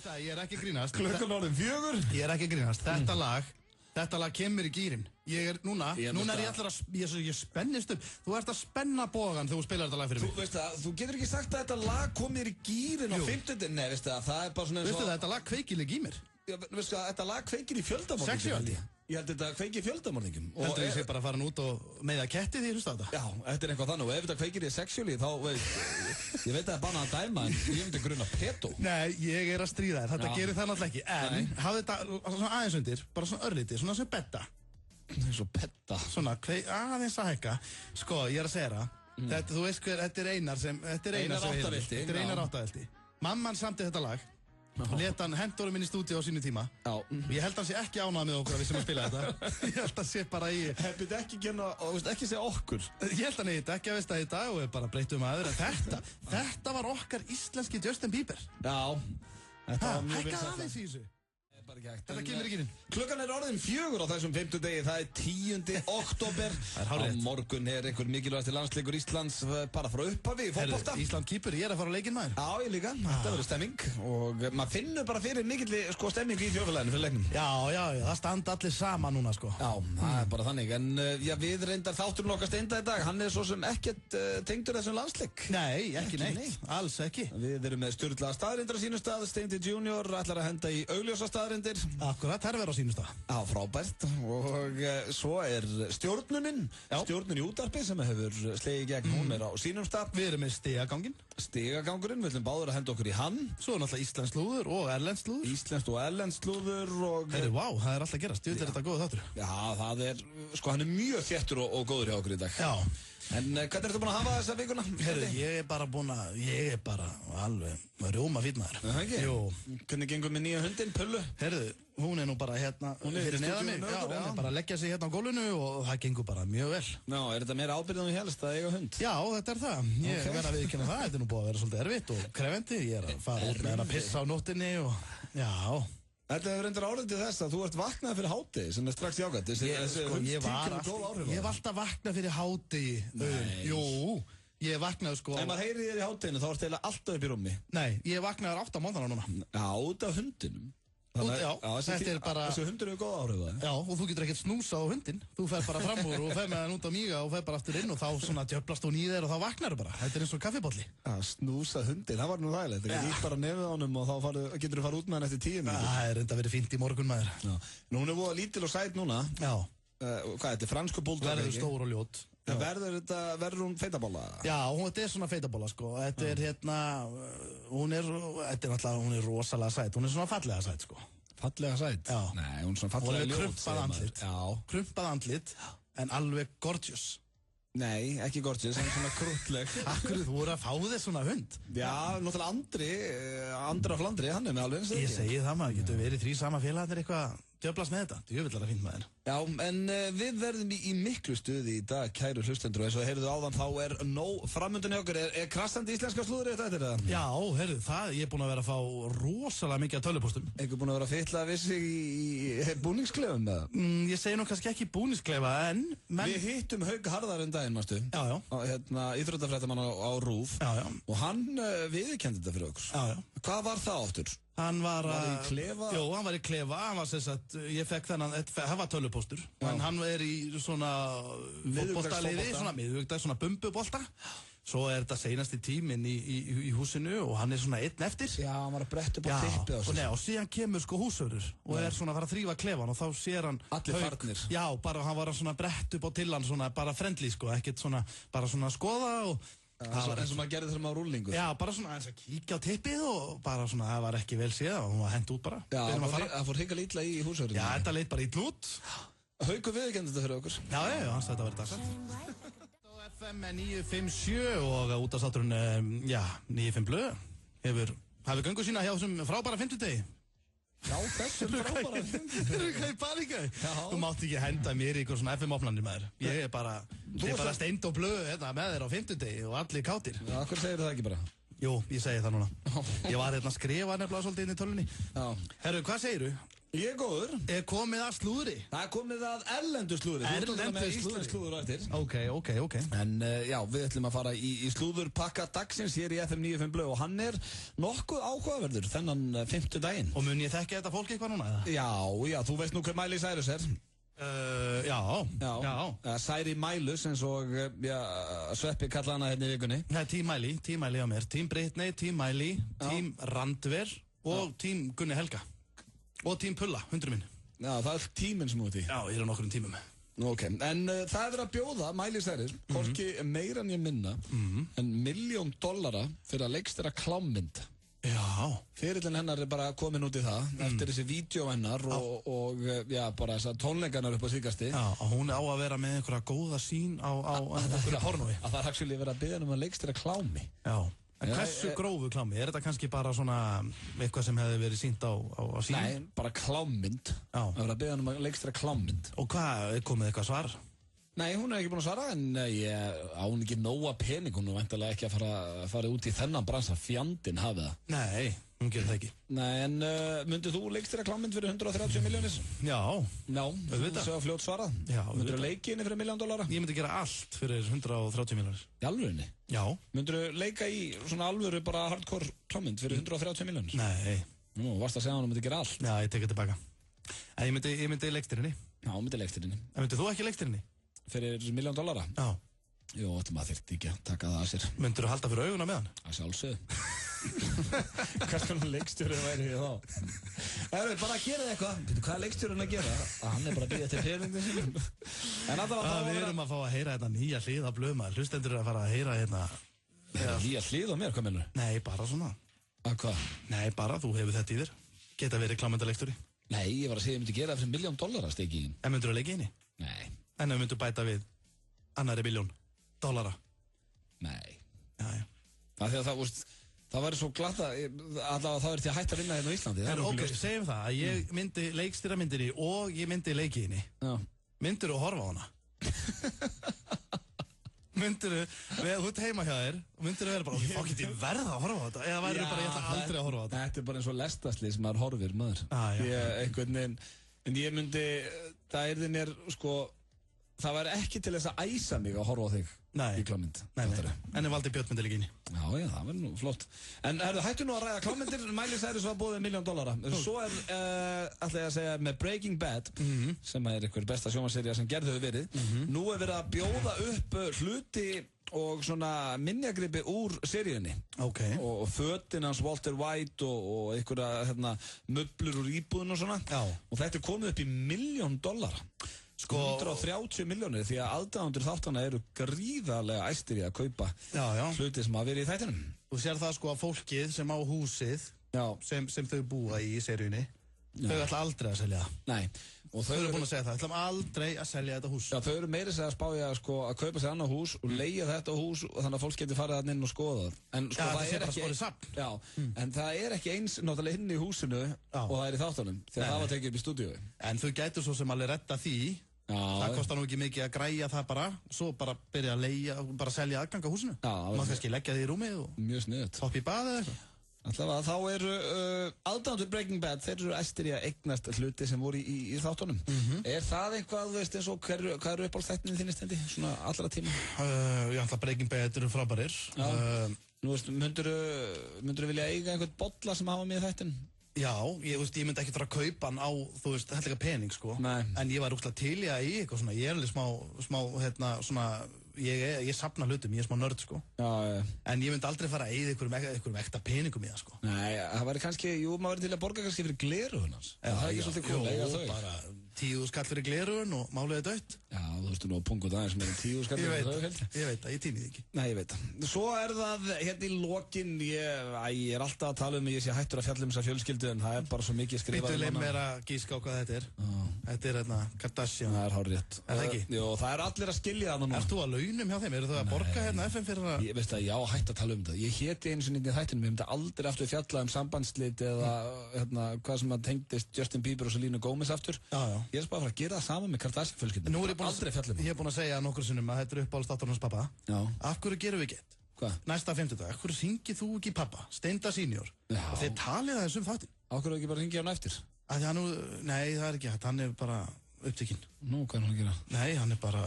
það, ég er ekki að grínast. Klukkan orðin 4. Ég er ekki að grínast. Þetta lag kemur í gírinn. Ég er núna er ég allir að, ég spennist upp. Þú ert að spenna bogan þegar þú spilar þetta lag fyrir mig. Þú veist það, þú getur ekki sagt að þetta lag komir í gírinn á 50. Nei, veist það er bara svona eins og... Veistu það, þetta lag kveikir í mér. Já, veistu það, þetta lag kveikir í fjöldamorðingum. Sexuality. Ég held þetta kveikir í fjöldamorðingum. Heldur ég sé bara að fara út og meða ketti því, hlusta þetta? Já, þetta er eitthvað þannig og ef þetta kveikir í sexually þá, ég veit að það er bannað að dæma en ég myndi gruna pedo. Nei, ég er að stríða þér, þetta gerir það náttúrulega ekki. En, hafði þetta svona aðeins undir, bara svona örlítið, svona sem betta. Svo petta. Svona, aðeins að hækka. Sko, ég er að segja það. Þetta, þú veist hver, þetta er Einar Áttavelti. Mamman samti þetta lag. Leta hann hendurum inn í stúdíu á sínu tíma. Já. Ég held hann sé ekki ánægð með okkur að við sem að spila þetta. Ég held hann sé bara í... Hefði ekki genna, og veist ekki segja okkur. Ég held hann eitthvað ekki að veist það í dag og við bara breytum aður. En þetta var okkar íslenski Justin Bieber. Já. Þetta var mjög hækkaði aðeins í þessu. Þetta kemur ekki inn. Klukkan er orðin 4 á þessum 5. degi. Það er 10. október. Á morgun er einhver mikilvægasti landsleikur Íslands bara frá upphafi í fótbolta. Ísland kýpur, ég er að fara á leikinn maður. Já, ég líka. Þetta verður stemming og maður finnur bara fyrir mikilli stemming í þjóðfélaginu fyrir leiknum. Já, það standa allir saman núna sko. Já, það er bara þannig. En já, við reyndar þátturinn okkar Steinda í dag. Hann er svo sem ekkert tengdur þessum landsleik. Nei, ekki neitt. Alls ekki. Við erum með sturlaða staðreyndir á sínum stað. Steindi Junior ætlar að henda í augljósa staðreyndir. Akkurat, þær verður á sínum stað. Já, frábært. Og svo er stjórnun í útvarpi sem hefur slegið í gegn. Hún er á sínum stað. Við erum með stigaganginn. Stigagangurinn, við ætlum báður að henda okkur í hann. Svo er náttúrulega íslenskt slúður og erlenskt slúður. Íslenskt og erlenskt slúður og... Vá, það er alltaf að gerast. Þetta er þetta góð þáttur. Já, það er, hann er mjög þéttur og góður hjá okkur í dag. Já. En hvernig ertu búin að hafa þessa vikuna? Herru, ég er bara alveg rjóma fínn maður. Það ekki? Jú. Hvernig gengur með nýja hundin, Pullu? Herru, hún er nú bara hérna fyrir neðan mig. Já, hún er bara að leggja sig hérna á gólfinu og það gengur bara mjög vel. Já, er þetta meira ábyrgð en þú helst að eiga hund? Já, þetta er það. Ég verð að viðurkenna það. Þetta er nú búið að vera svolítið erfitt og krefendi. Ég er að fara út með að pissa á nóttinni og já. Þetta hefur reyndar árið til þess að þú ert vaknað fyrir hádegi sem er strax jákvæmt. Ég hef alltaf vaknað fyrir hádegi. Jú, ég vaknaði sko... Ef maður heyri þér í hádeginu þá ertu eiginlega alltaf upp í rúmi. Nei, ég vaknaði 8 mánuðina núna. Já, út af hundinum. Já, þetta er bara... Þessu hundur hefur góð áhrif það. Já, og þú getur ekkert snúsað á hundin. Þú fer bara fram úr og fer með hann út á míga og fer bara aftur inn og þá svona djöflast hún í þér og þá vaknar þú bara. Þetta er eins og kaffibolli. Já, snúsað hundin, það var nú ræðilegt. Það er bara nefið á honum og þá getur þú fara út með hann eftir 10 mínútur. Það er reynda verið fínt í morgun maður. Nú, hún er voða lítil og sæt núna. Já. Hvað, þetta er fransku búldog? Verður stór og ljót. Verður hún feitabólla? Já, þetta er svona feitabólla sko. Þetta er hérna, hún er rosalega sæt. Hún er svona fallega sæt sko. Fallega sæt? Já. Nei, hún er svona fallega ljót. Krumpað andlit, en alveg gorgeous. Nei, ekki gorgeous, en svona krútleg. Akkur þú voru að fá þess svona hund? Já, náttúrulega Andri á Flandri, hann er með alveg eins. Ég segi það maður, getur verið 3 sama félagarnir eitthvað djöflast með þetta, djöfullar að fínt maður. Já, en við verðum í miklu stuði í dag, kæru hlustendur, og eins og heyrðu áðan þá er nóg framöndan hjá okkur. Er krassandi íslenska slúður þetta það? Já, heyrðu, ég er búin að vera að fá rosalega mikið af tölvupóstum. Einhver búin að vera að fylla við sig í búningsklefum með það? Ég segi nú kannski ekki búningsklefa, en... Við hittum Hauk Harðar daginn, mástu? Já. Íþróttafréttamann á RÚV. Já. Og hann viðurkenndi þetta fyrir okkur. Já. Hvað var það áttur? Hann var í klefa? Jú, hann var í klefa, hann var sem sagt, ég fekk það var tölvupóstur, en hann er í svona fótboltaliði, svona miðvikdags, svona bumbubolta. Svo er þetta seinasti tíminn í húsinu og hann er svona einn eftir. Já, hann var að bretta upp á tippi og síðan kemur sko húsvörður og er svona að fara að þrífa klefan og þá sér hann allir farnir. Já, bara hann var að svona bretta upp á til hann svona bara friendly sko, ekkert svona bara svona skoða og eins og maður gerði þegar maður á rúllingu. Já, bara svona eins að kíkja á tippið og bara svona, það var ekki vel séð og hún var hent út bara. Já, það fór higga lítla í húsvörðinu. Já, þetta leit bara ítl út. Haukur viðurkenndi þetta fyrir okkur. Já, hans þetta verið dagsett. FM 957 og útastátturinn, 95 blöð hefur göngu sína hjá þessum frábæra 50 degi. Já, þessu frábæra 50 degi. Þú eru hvað í paníka? Þú mátt ekki henda mér í eitthvað svona FM-opnandi maður. Ég er bara steind og blöð með þér á 50 degi og allir kátir. Já, hvað segir það ekki bara? Jú, ég segi það núna. Ég var að skrifa nefnilega svolítið inn í tölunni. Já. Herru, hvað segiru? Ég góður. Komið að slúðri? Það komið að erlendu slúðri. Íslensk slúður á eftir. Ok. En já, við ætlum að fara í slúðurpakka dagsins hér í FM 95 Blöð og hann nokkuð áhugaverður þennan 5. daginn. Og mun ég þekki þetta fólk eitthvað núna, eða? Já, þú veist nú hver Miley Cyrus Já. Særi Mælus eins og Sveppi kalla hana hérna í vikunni. Nei, Team Miley á mér. Team Britney, Team Miley, Team Randver og Team Gunni Helga. Og Team Pulla, 100 minn. Já, það tíminn sem út í. Já, ég nokkurum tímum. Ok, en það verið að bjóða Miley Cyrus, hvorki meira en ég minna, en $1 million fyrir að leikstýra klámmynd. Já. Ferillinn hennar bara komin út í það, eftir þessi vídeo hennar og bara þessar tónleikarnar upp á síðkasti. Já, og hún á að vera með einhverja góða sín á einhverju pornói. Að það actually verið að biðja að leikstýra klámi. Já. En hversu grófu klámi? Þetta kannski bara svona eitthvað sem hefði verið sýnt á sín? Nei, bara klámmynd. Það verið að biðja að leikstýra klámmynd. Og hvað, komið eitthvað svar? Nei, hún ekki búin að svara, en hún ekki nóga pening, hún væntanlega ekki að fara út í þennan bransa, fjandinn hafið það. Nei, hún gerir það ekki. Nei, en myndið þú leikstýra klámmynd fyrir 130 milljónir? Já. Já, þú séu að fljótt svarað. Já. Myndir þú leiki henni fyrir $1 million? Ég myndi gera allt fyrir 130 milljónir. Í alvörinni? Já. Myndir þú leika í svona alvöru bara hardcore klámmynd fyrir 130 milljónir? Nei. Nú, varst að segja hann myndi gera allt. Já, ég tek það tilbaka. En ég myndi leikstýrinni. Já, myndi leikstýrinni. En myndið þú ekki leikstýrinni? Fyrir $1 million? Já. Jú, þetta maður þyrfti ekki að taka það að sér. Myndirðu halda fyrir auguna með hann? Það sjálfsögðu. Hvers konar leikstjóri væri ég þá? Það er bara að gera eitthvað. Hvað er leikstjórinn að gera? Hann bara að bíða til peningum sínum. En alltaf við erum að fá að heyra þetta nýja hlið af Blöðmaður. Hlustendur að fara að heyra hérna. Nýja hlið á mér, hvað mennur? Nei, bara svona. Að hvað? Nei, bara þú hefur þetta í þér. Geta verið klámyndaleikstjóri. Nei, ég var að segja ég myndi gera það fyrir $1 million að steiki í. En myndirðu að leika inni? Nei. En ef myndirðu bæta við annarri $1 million? Nei. Já. Það væri svo glatt að allavega það verður til að hætta að vinna hérna á Íslandi. En ok, segjum það að ég myndi leikstýra myndinni og ég myndi leiki inni. Já. Myndirðu að horfa á hana? Myndirðu, þú ert heima hjá þér og myndirðu vera bara, þá get ég verða að horfa á þetta? Eða væri bara, ég ætla aldrei að horfa á þetta? Þetta er bara eins og lestasli sem maður horfir, maður. En ég myndi, það yrði mér, það væri ekki til þess að æsa mig að horfa á þig í klámynd. Nei. En ég valdi Björn myndi líka inni. Já, það verður nú flott. En hættu nú að ræða klámyndir, Miley Cyrus var búið $1 million. Svo ætla ég að segja með Breaking Bad, sem er einhver besta sjónvarpssería sem gerð hefur verið. Nú er verið að bjóða upp hluti og svona minjagripi úr seríunni. Ok. Og fötin hans Walter White og einhverja möblur úr íbúðun og svona. Já. Og þetta er komið upp í $1 million. 130 milljónir því að aðdáendur þáttana eru gríðarlega æstir í að kaupa hluti sem hafa verið í þættinum. Þú sér það að fólkið sem á húsið sem þau búa í seríunni, þau ætla aldrei að selja það. Nei. Og þau eru búin að segja það, ætlum aldrei að selja þetta hús. Já, þau eru meira að spája að kaupa sér annað hús og leigja þetta hús og þannig að fólk getur farið þarna inn og skoða það. En það er ekki safn. Já, en það er ekki eins náttúrulega inn í húsinu og það er í þáttunum þegar það var tekið upp í stúdíu. En þau gætu svo sem alveg redda því. Það kostar nú ekki mikið að græja það bara, svo bara byrja að leigja, bara selja aðgang á húsinu. Má kannski leggja því í rúmið og mjög sniðugt. Hopp í baði eða eitthvað. Allavega, þá eru aðdáendur Breaking Bad, þeir eru æstir í að eignast hluti sem voru í þáttunum. Er það eitthvað, þú veist, eins og hvað eru uppáhaldsþættinni þínni stendi, svona allra tíma? Ég ætla að Breaking Bad eru frábærir. Nú veist, myndur vilja eiga einhvern bolla sem hafa með þættin? Já, ég myndi ekki þarf að kaupa hann á, þú veist, hellega pening, en ég var úrslega til í að í eitthvað svona, ég er alveg smá, svona, ég safna hlutum, ég er smá nörd, en ég myndi aldrei fara að eyða einhverjum ekta peningum í það, Nei, það væri kannski, maður verið til að borga kannski fyrir gleraugun hans. Það er ekki svolítið cool, eiga þau. Bara 10 skall fyrir gleraugun og málið er dött. Já, þú veist nú að punga það sem er 10 skall fyrir þau, held ég veit það, ég tími því ekki. Nei, ég veit það. Svo er það, hérna í lokin, ég er alltaf að tala ég sé hættur að fjalla þessa fjölskyldu, en það er bara svo mikið skrifað. Býttu leið mér að gíska á hvað þetta er. Þetta er hérna Kardashian. Það er hárrétt. Er það ekki? Jú, það er allir að skilja það núna. Ert þú að launum hjá þeim? Eru þau að borga hérna FM fyrir að... Ég veist að já, hætt að tala þetta. Ég héti einu sinni í þættinum, ég myndi aldrei aftur fjalla sambandsslit eða hvað sem að tengdist Justin Bieber og Selena Gomez aftur. Ég er bara að fara að gera það saman með Kardashian-fjölskyldunni. Nú er ég búinn að segja nokkur sinnum að þetta er uppáhaldsþátturinn hans pappa. Af hverju gerum við ekki eitt? Hvað? Næsta 50 dag. Af hverju hringir þú ekki pappa? Steinda senior. Og þeir talið aðeins þáttinn. Af hverju ekki bara hringja hann eftir? Nei, það ekki hægt, hann bara upptekinn. Nú, hvað hann að gera? Nei, hann bara...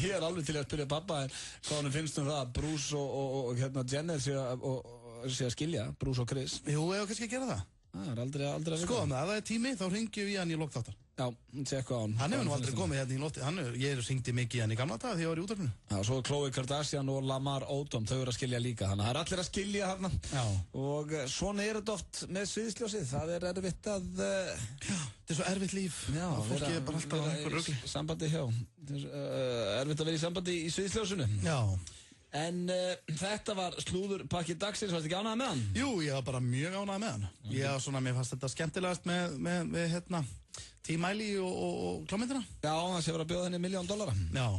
Ég alveg til að spyrja pappa hvað hann finnst það að Bruce og Jenner sé að skilja, Bruce og Chris. Jú, ég kannski að gera það. Það aldrei að vita. Sko, ef það tími, þá hringjum við hann í lokþáttar. Já, tjekka á hann. Hann hefur nú aldrei komið hérna í lofti. Ég hringdi mikið hann í gamla daga því ég var í útvarpinu. Já, svo Khloe Kardashian og Lamar Odom, þau eru að skilja líka. Þannig að það allir að skilja hérna. Já. Og svona þetta oft með sviðsljósið. Það erfitt að... Þetta svo erfitt líf. Já, fólki bara alltaf á einhver rugli. Sambandi hjá. Erfitt að vera í sambandi í sviðsljósinu. Já. En þetta var slúðurpakki dagsins, varstu ekki ánægð með hann? Jú, ég var bara mjög ánægð með hann. Mér fannst þetta skemmtilegast með T-Mæli og klámyndina. Já, það sé verið að bjóða henni $1 million. Já.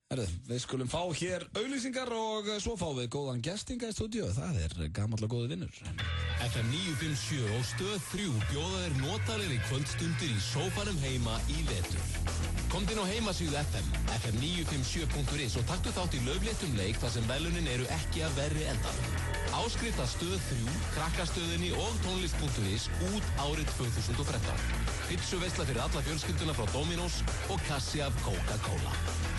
Herðu, við skulum fá hér auglýsingar og svo fáum við góðan gestinga í stúdíu. Það gamall og góði vinnur. FM 957 og Stöð 3 bjóða þér notalegri kvöldstundir í sófanum heima í vetur. Komdu inn á heimasíðu fm957.is og taktu þátt í laufléttum leik þar sem velunin eru ekki að verri endan. Áskrift að Stöð 3, Krakkastöðinni og tónlist.is út árið 2013. Pizzuveisla fyrir alla fjölskylduna frá Dominos og kassi af Coca-Cola.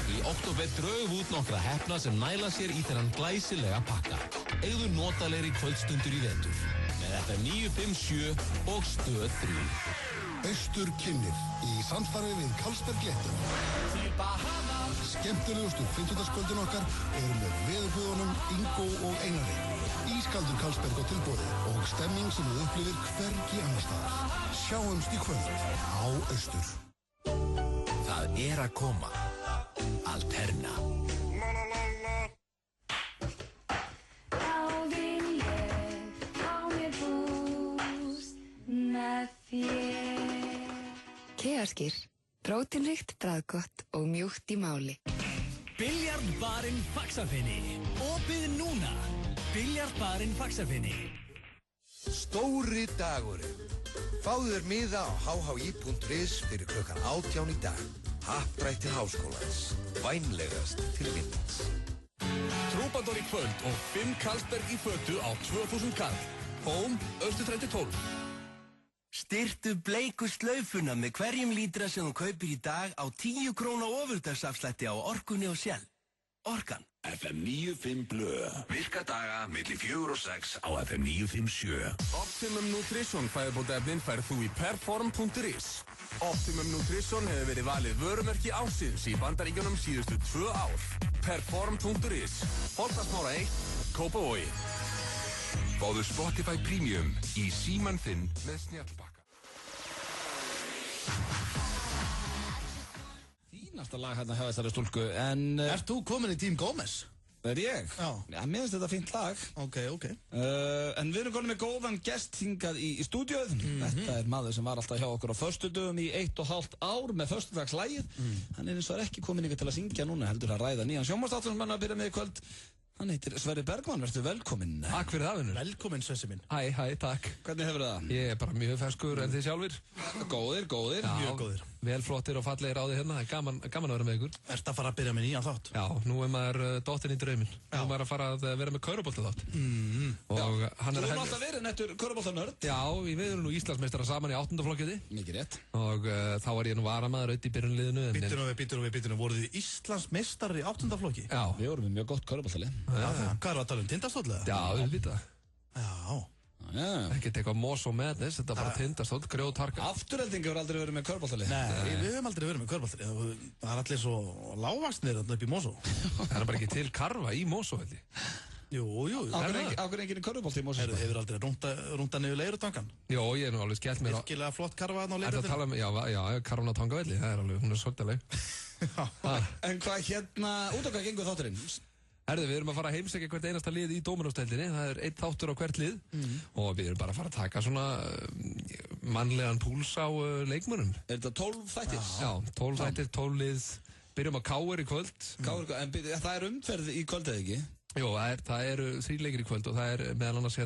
Í október draugum út nokkra heppna sem næla sér í þennan glæsilega pakka. Eigðu notalegri kvöldstundur í vetur með FM 957 og Stöð 3. Austur kynnir í samstarfi við Carlsberg Léttum. Skemmtilegustu 50-kvöldin okkar eru með veðurguðunum Ingo og Einari. Ískaldur Carlsberg á tilboði og stemming sem þú upplifir hvergi annars staðar. Sjáumst í kvöld á Austur. Það að koma. Alterna. Þá vil ég á mér búst með þér. Keaskir, prótínríkt, bragðgott og mjúkt í máli. Biljardbarinn Faxafinni. Opið núna. Biljardbarinn Faxafinni. Stóri dagurinn. Fáðu þér miða á hhi.is fyrir klukkan 18 í dag. Happdrætti Háskólans. Vænlegast til vinnans. Trúbador í kvöld og 5 Carlsberg í fötu á 2000 kall. Hóm, Austurstræti 12. Styrtu bleiku slaufuna með hverjum lítra sem þú kaupir í dag á 10 króna ofurdagsafslætti á Orkunni og Shell. Orkan. FM 95 blöð. Virka daga milli 4 og 6 á FM 957. Optimum Nutrition fæðubótaefnin færð þú í perform.is. Optimum Nutrition hefur verið valið vörumerki ársins í Bandaríkjunum síðustu 2 ár. Perform.is. Holtasmára 1, Kópavogi. Fáðu Spotify Premium í símann þinn með snjallbakka. Fínasta lag hérna hjá þessari stúlku, en... Ert þú komin í Team Gómez? Ég? Já. Já, mér finnst þetta fínt lag. Ok. En við erum komin með góðan gest hingað í stúdíóið. Þetta maður sem var alltaf hjá okkur á föstudögum í 1,5 ár með föstudagslægið. Hann eins og ekki komin ykkur til að syngja núna, heldur að ræða nýjan sjónvarpsþátt sem hann að byrja með í kvöld. Hann heitir Sverrir Bergmann, verður velkominn. Takk fyrir það, vinnur. Velkominn, Svessi minn. Hæ, takk. Hvernig hefur það? Ég bara mjög ferskur en þið sjálfir. Góðir. Já, mjög góðir. Vel flottir og fallegir á því hérna, það er gaman að vera með ykkur. Ertu að fara að byrja með nýjan þátt? Já, nú maður dottinn í drauminn. Nú maður að fara að vera með körfuboltaþátt. Og hann Þú hefur alltaf verið nettur körfuboltanörd. Já, við erum nú Íslandsmeistara saman í 8. flokkiði. Mikið rétt. Og þá var ég nú varamaður auðvitað í byrjunliðinu. Býtum við, voruð þið Íslandsmeistarar í 8. flokki? Já. Við vorum með mjög gott körfuboltalið. Hvað er að tala um, Tindastóll eða? Já, við vita. Já. Ekkert eitthvað Moss og Madness, þetta bara Tindastóll, grjótharka. Afturheldingi hefur aldrei verið með körfuboltalið. Nei, við höfum aldrei verið með körfuboltalið. Það er allir svo lágvaxnir upp í Mosó. Það er bara ekki til karfa í Mosó, held ég. Jú. Ákveð enginn körfubolti í Mosó. Hefur aldrei rúnda niður Leirutangan? Jó, ég er nú alveg skellt mér á... Virkilega flott karfa þarna á Leirutangan. Það tala um, já, karfan á Tangavelli, það er alveg, hún er svolítið En hvað út á hvað gengur þátturinn? Herðu, við erum að fara að heimsækja hvert einasta lið í Dóminósdeildinni. Það er 1 þáttur á hvert lið og við erum bara að fara að taka svona mannlegan púls á leikmönnum. Er þetta 12 þættir? Já, 12 þættir, 12 lið. Byrjum á KR í kvöld. En það er umferð í kvöld eða ekki? Jó, það eru 3 leikir í kvöld og það er meðal annars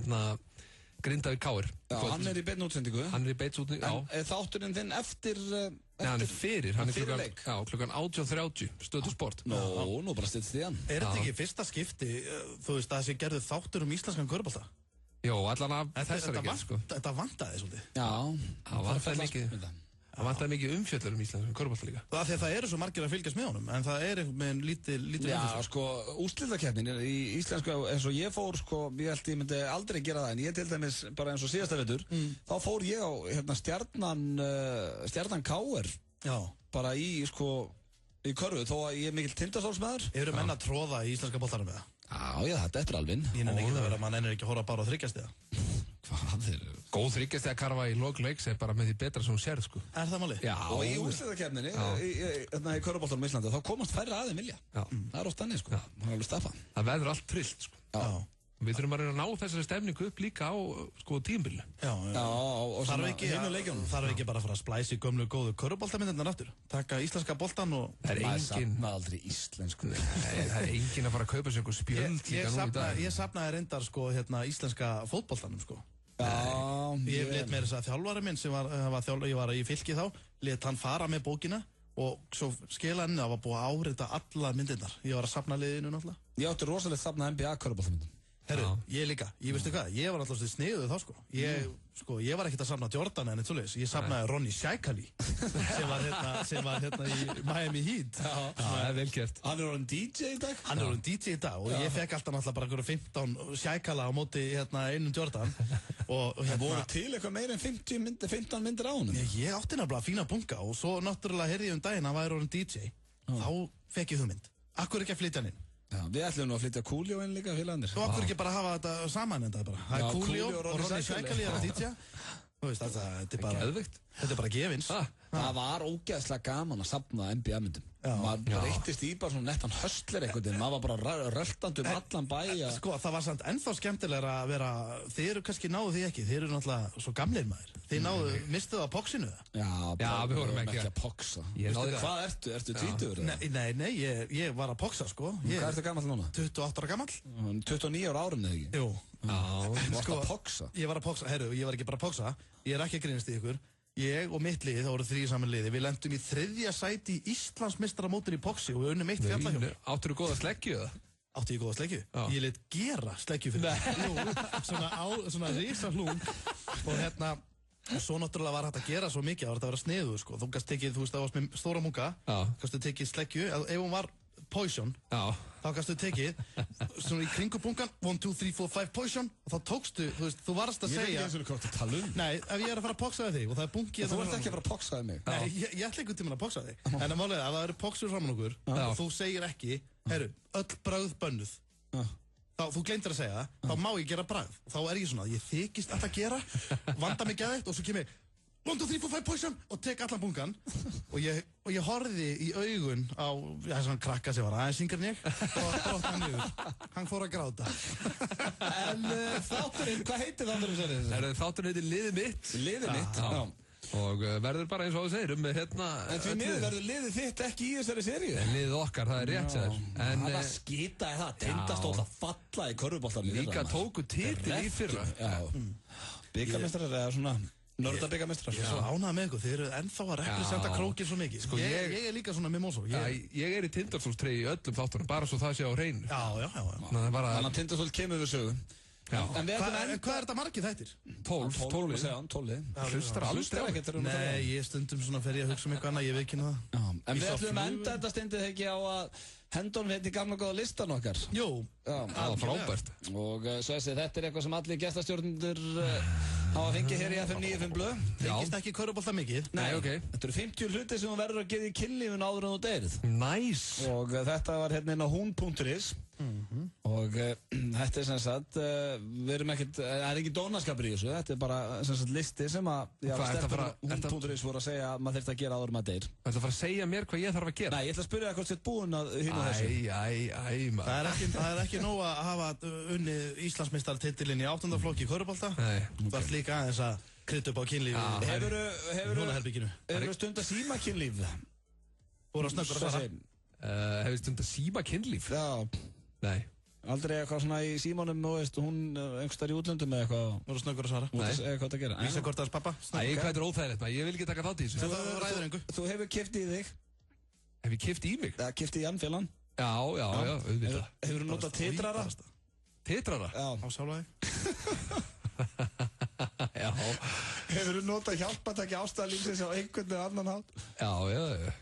Grindavík KR. Já, hann er í beinni útsendingu. Hann er í beinni útsendingu, já. En þátturinn þinn eftir... Nei, hann er fyrir. Hann er leik. Já, klukkan 18:30, Stöðu Sport. Nú bara styttist í hann. Er þetta ekki fyrsta skipti, þú veist, að þessi gerðu þáttur íslenskan körfubolta? Jó, allan af þessari gerð, sko. Þetta vantaði svolítið. Já, það vantaði mikið umfjöllur íslenskum körfubolta líka. Það því að það eru svo margir að fylgjast með honum, en það er einhvern veginn lítið Já, sko, úrslitakeppnin í íslensku, eins og ég fór, sko, ég held ég myndi aldrei gera það, en ég til dæmis, bara eins og síðasta vetur, þá fór ég á, stjarnan KR, bara í, sko, í körfu, þó að ég er mikill Tindastólsmaður. Eru menn að tróða í íslenska boltanum með það? Já, þetta er alveg. Ég nenni ekki að vera, mann ennir ekki að horfa bara á þryggjastega. Hvað er góð þryggjastega karfa í lok leiks er bara með því betra sem hún sérð, sko. Er það máli? Já. Og í úrslitakeppninni, í körfuboltanum í Íslandi, þá komast færri aðeim vilja. Það er oft þannig, sko. Það er alveg staffa. Það verður allt trillt, sko. Já. Við þurfum að reyna að ná þessari stemningu upp líka á, sko, tímabilinu. Og þarf ekki bara að fara að splæsa í gömlu góðu körfuboltamyndirnar aftur. Taka íslenska boltan og... Það er engin... Safna aldrei íslensku. Það er engin að fara að kaupa sér einhver spjöld líka nú í dag. Ég safnaði reyndar, sko, íslenska fótboltanum, sko. Ég let mér þess að þjálfari minn sem ég var í Fylki þá, let hann fara með bókina og svo skila henni að var búið að árita alla myndirnar. Ég var að safna liðinu náttúrulega. Ég átti rosalega safna NBA körfuboltamyndum. Herru, ég líka, ég veistu hvað, ég var alltaf sniðuð þá sko. Ég var ekkert að safna Jordan en eitt svoleiðis, ég safnaði Ronny Shaikali sem var hérna í Miami Heat. Það er vel gert. Hann er orðinn DJ í dag? Hann er orðinn DJ í dag og ég fekk alltaf náttúrulega bara einhverju 15 Shaikala á móti einum Jordan. Það voru til eitthvað meira en 15 myndir á honum? Ég átti nefnilega fína bunga og svo náttúrulega heyrði ég daginn að hann væri orðinn DJ. Þá fekk ég hugmynd. Akkur ekki að flytja hann inn? Já, við ætlum nú að flytja Coolio inn líka félagarnir. Þú akkur ekki bara hafa þetta saman en það bara. Það er Coolio og Ronny Shaikali að DJ. Þú veist, þetta er bara gefins. Það var ógeðslega gaman að safna NBA-myndum. Maður breyttist í bara svona nettan höstler einhvern veginn. Maður var bara röltandi allan bæ. Sko, það var samt ennþá skemmtilegra að vera, þið eru kannski náðu því ekki, þið eru náttúrulega svo gamlir maður. Þið mistuðu á poxinu það? Já, við vorum ekki að poxa. Hvað ertu? Ertu 20? Nei, ég var að poxa, sko. Hvað ertu gamall núna? 28 ára gamall. 29 ára árið, eða ekki? Jú. Þú varst að poxa? Ég var að poxa, herru, ég var ekki bara að poxa. Ég er ekki að grínast í ykkur. Ég og mitt liði, það voru 3 saman liði, við lendum í 3. sæti í Íslandsmeistaramótinu í poxi og við unnum 1 fjallahjól. Áttu þú góða sleggju eða? Átti ég góða sleggju? Ég lit gera sleggju fyrir mig. Svona risa hlung. Og svo náttúrulega var hægt að gera svo mikið, það var að vera sniðu, sko. Þú gast tekið, þú veist, það varst með stóra munga, gastu tekið sleggju, ef hún var poison, þá gastu tekið svona í kringu bungan 1, 2, 3, 4, 5 poison og þá tókstu, þú veist, þú varst að segja Ég veit ekki eins og hvað þú tala um. Nei, ef ég er að fara að poxaði þig og það er bungi Þú ert ekki að fara að poxaði mig. Nei, ég ætla einhvern tímann að poxaði þig. En að málega, ef það eru poxur framan okkur og þú segir ekki, heyrðu, öll bragð bönnuð, þú gleymdir að segja það, þá má ég gera bragð. Þá er ég svona, ég þykist alltaf að gera, vanda mig geðveikt og svo kem ég 1, 2, 3, 4, 5 poison og tek allan bungan og ég horfði í augun á svona krakka sem var aðeins yngri en ég og brótt hann niður. Hann fór að gráta. En þátturinn, hvað heitir þátturinn? Þátturinn heitir Liðið mitt. Liðið mitt, já. Og verður bara eins og þú segir með hérna... En því miður verður liðið þitt ekki í þessari seríu? Liðið okkar, það er rétt sér. Það var skitaði það, Tindastóll að falla í körfuboltanum. Líka tóku titil í fyrra. Byggamestrar eða svona... Nördabyggamestrar. Ég er svo ánægð með ykkur, þið eru ennþá að representa krókinn svo mikið. Sko, ég er líka svona mimoso. Ég er í Tindastólstreyju í öllum þáttunum, bara svo það sé á hreinu. Já. Þannig að Tindastóll kemur við sögu. En hvað er þetta margir þættir? 12. Hlustar aldrei? Nei, ég stundum svona fer ég að hugsa um eitthvað annað, ég viðkynna það. En við ætlum að enda þetta stundið ekki á að henda honum hérna í gamla góða listan okkar. Jú, það var frábært. Og svo þessi, þetta er eitthvað sem allir gestastjórnendur hafa fengið hér í FM 95 Blöð. Fengist ekki körfubolta mikið? Nei, þetta eru 50 hluti sem þú verður að gefa í kynlífun áður en þú deyrið. Nice. Og þetta var hérna inn á hún.is og þetta er sem sagt, við erum ekkert, það er ekki dónaskapur í þessu, þetta er bara sem sagt listi sem að stelpur hún.is voru að segja að maður þurft að gera áður en maður deyr. Það er að fara að segja mér hvað ég þarf að gera? Nei, ég ætla að spyrja það hvort þið ert búin að hýna þessu. Það er ekki nóg að hafa unnið Íslandsmeistaratitilinn í 8. flokki í körfubolta. Það er líka aðeins að krydda upp á kynlífi. Hefurðu stundað síma kynlíf? Voru að snöggur að svara? Hefur stundað síma kynlíf? Já. Nei. Aldrei eitthvað svona í símanum og veist, hún einhvers þar í útlöndum eða eitthvað. Voru snöggur að svara? Eða hvað það gera? Vísa hvort það er pappa? Æ, hvað er óþægilegt maður? Ég vil ekki taka þátt í þessu. Það ræður engu. Þú hefur keypt í þig. Hef ég keypt í mig? Það keypt í Jan Félan. Já, auðvitað. Hefur þú notað titrara? Titrara? Já. Á sálaði. Já. Hefurðu notað hjálpartæki ástæðalífsins á einhvern veginn annan hátt? Já.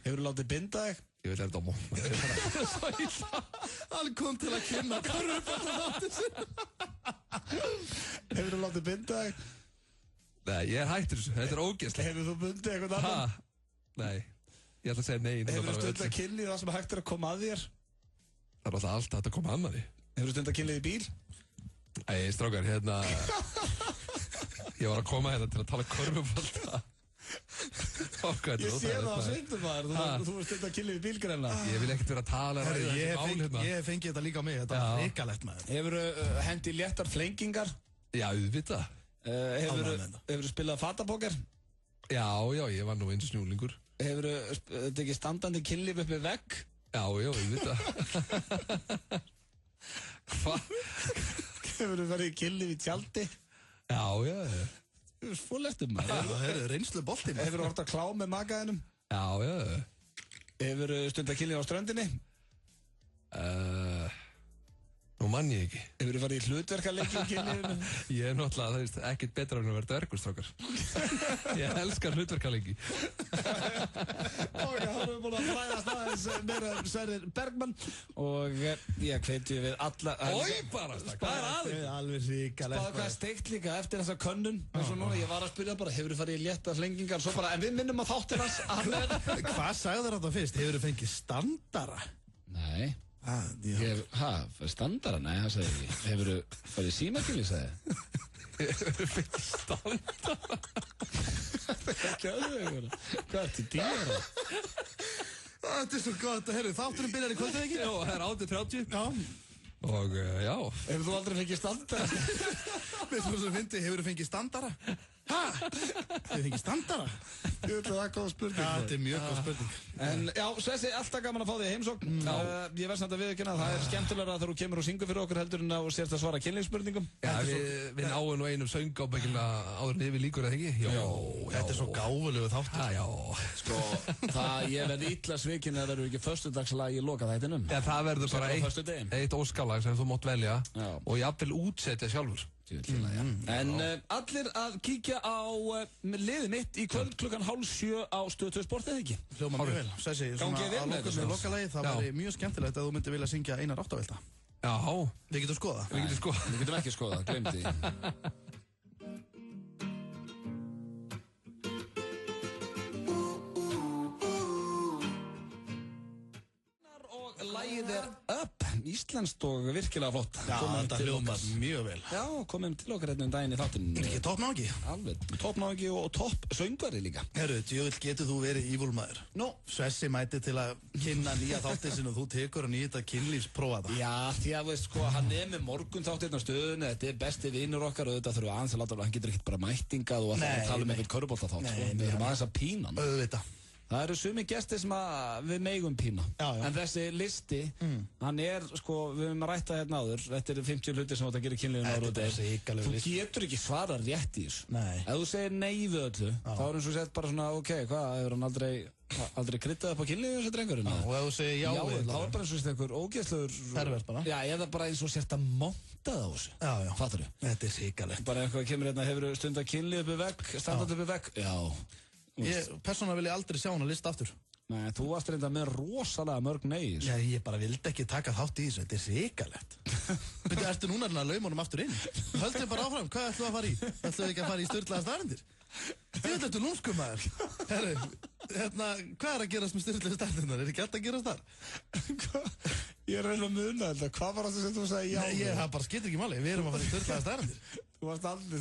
Hefurðu látið binda þig? Ég vil læra dóma. Hann kom til að kynna körfuboltaþáttinn sinn. Hefurðu látið binda þig? Nei, ég hættur þessu. Þetta ógeðslegt. Hefur þú bundið eitthvað annan? Nei. Ég ætla að segja nei. Hefurðu stundað kynlið það sem hægt að koma að þér? Það alltaf hægt að koma að manni. Hefurðu stundað kynlið í bíl? Æ, strákar, ég var að koma til að tala körfubolta. Ég sé það á svindum maður. Þú var stundað kynlið í bíl greinlega. Ég vil ekkert vera að tala Ég fengi þetta líka á mig. Þetta var reikalegt maður. Hefurðu hendi léttar flengingar? Já, auðvitað. Hefurðu spilað fatapóker? Já, ég var nú eins snjúlingur. Hefurðu tekið standandi kynlíf upp við vegg? Já, auðvitað. Hvað? Hefurðu verið í kynlíf í tjaldi? Já. Þú er fólestum maður. Það er reynslu boltinn. Hefurðu hort að klá með makaðinum? Já. Hefurðu stundað kynlíf á ströndinni? Nú mann ég ekki. Hefurðu farið í hlutverkaleiki í kynlífinu? Ég er náttúrulega, það er ekkert betra en að vera dvergurstrákar. Ég elskar hlutverkaleiki. Og þá erum við búin að fræðast aðeins meira Sverrir Bergmann og ég hveiti við alla... Ói bara, hvað er aðeins? Alveg ríkalegt. Spáðu hvað er steikt líka eftir þessa könnun. En svo núna, ég var að spyrja bara, hefurðu farið í létta flengingar? Svo bara, en við minnum að þáttir hans. Hvað sagður þetta fyrst? Hefurðu fengið standara? Nei. Standara? Nei, það sagði ég. Hefurðu farið í símakynlíf, sagði ég. Hefurðu fengið standara? Það er ekki aðeins. Hvað er til 10 ára? Þetta er svo gott. Herru, þátturinn byrjar í kvöldið ekki? Já, það er 8:30. Já. Og já. Hefur þú aldrei fengið standara? Veistu hvað sem fyndi? Hefurðu fengið standara? Hefurðu fengið standara? Ég veit að það er góð spurning. Þetta er mjög góð spurning. En já, Svessi, alltaf gaman að fá þig í heimsókn. Ég verð samt að viðurkenna að það er skemmtilegra þegar þú kemur og syngur fyrir okkur heldur en að sérst að svara kynlífsspurningum. Já, við náum nú einum söngábyggina áður en yfir líkur, eða ekki? Já, þetta er svo gáfulegu þáttur. Já. Sko, ég verð illa svikinn að verður ekki föstudagslag í lokaþættinum. Já, það verður bara eitt óskalag sem þú mátt velja og jafnvel útsetja sjálfur. En allir að kíkja á liðið mitt í kvöld klukkan 6:30 á Stöð 2 Sport, eða ekki? Hljóma mjög vel. Sessi, svona að loka með lokalagi, það væri mjög skemmtilegt að þú myndir vilja syngja Einar Áttavelta. Já. Við getum skoða. Við getum ekki skoða, gleymdi því. Lagið er Up, íslenskt og virkilega flott. Já, þetta hljómar mjög vel. Já, komum til okkar hérna daginn í þáttinn. Ekki toppnáki? Alveg, toppnáki og toppsöngvari líka. Herru, djöfull getur þú verið ívúlmaður. Nú? Svessi mæti til að kynna nýja þáttinn sinn og þú tekur hann í þetta kynlífsprófa það. Já, því að veist sko, hann er með morgun þáttinn á stöðunni, þetta er besti vinnur okkar og þetta þurfum aðeins að láta, hann getur ekkert bara mættingað og að tala um eitthvað körfuboltaþátt, sko. Við erum aðeins að pína hann. Auðvitað. Það eru sumi gestir sem við megum pína. En þessi listi, hann er, sko, við höfum að rætta hérna áður, þetta eru 50 hlutir sem átt að gera í kynlífinu ára og deg. Þú getur ekki svara rétt í þessu. Nei. Ef þú segir nei við öllu, þá er eins og sett bara svona, ok, hvað, hefur hann aldrei kryddað upp á kynlífinu þessi drengurinn? Og ef þú segir já við öllu, þá er bara eins og sett einhver ógeðslegur... Pervert bara. Já, eða bara eins og sett að monta það á þessu. Já. Fattar þú? Þetta er hrikalegt. Bara eitthvað kemur hérna, hefur stundað kynlíf upp við vegg, standað upp við vegg? Já. Ég persónulega vil ég aldrei sjá hann að lista aftur. Nei, þú varst reynda með rosalega mörg nei. Já, ég bara vildi ekki taka þátt í þessu, þetta er hrikalegt. Byrju, ertu núna að lauma honum aftur inn? Höldu bara áfram, hvað ætlum við að fara í? Ætlum við ekki að fara í sturlaða staðreyndir? Þið ætlum þetta lúmskummaður. Herru, hvað er að gerast með sturlaða staðreyndir? Er ekki alltaf að gerast þar? Ég er reyna að muna þetta, hvað var það sem þú sagði já? Nei, það bara skiptir ekki máli, við erum að fara í sturlaða staðreyndir. Þú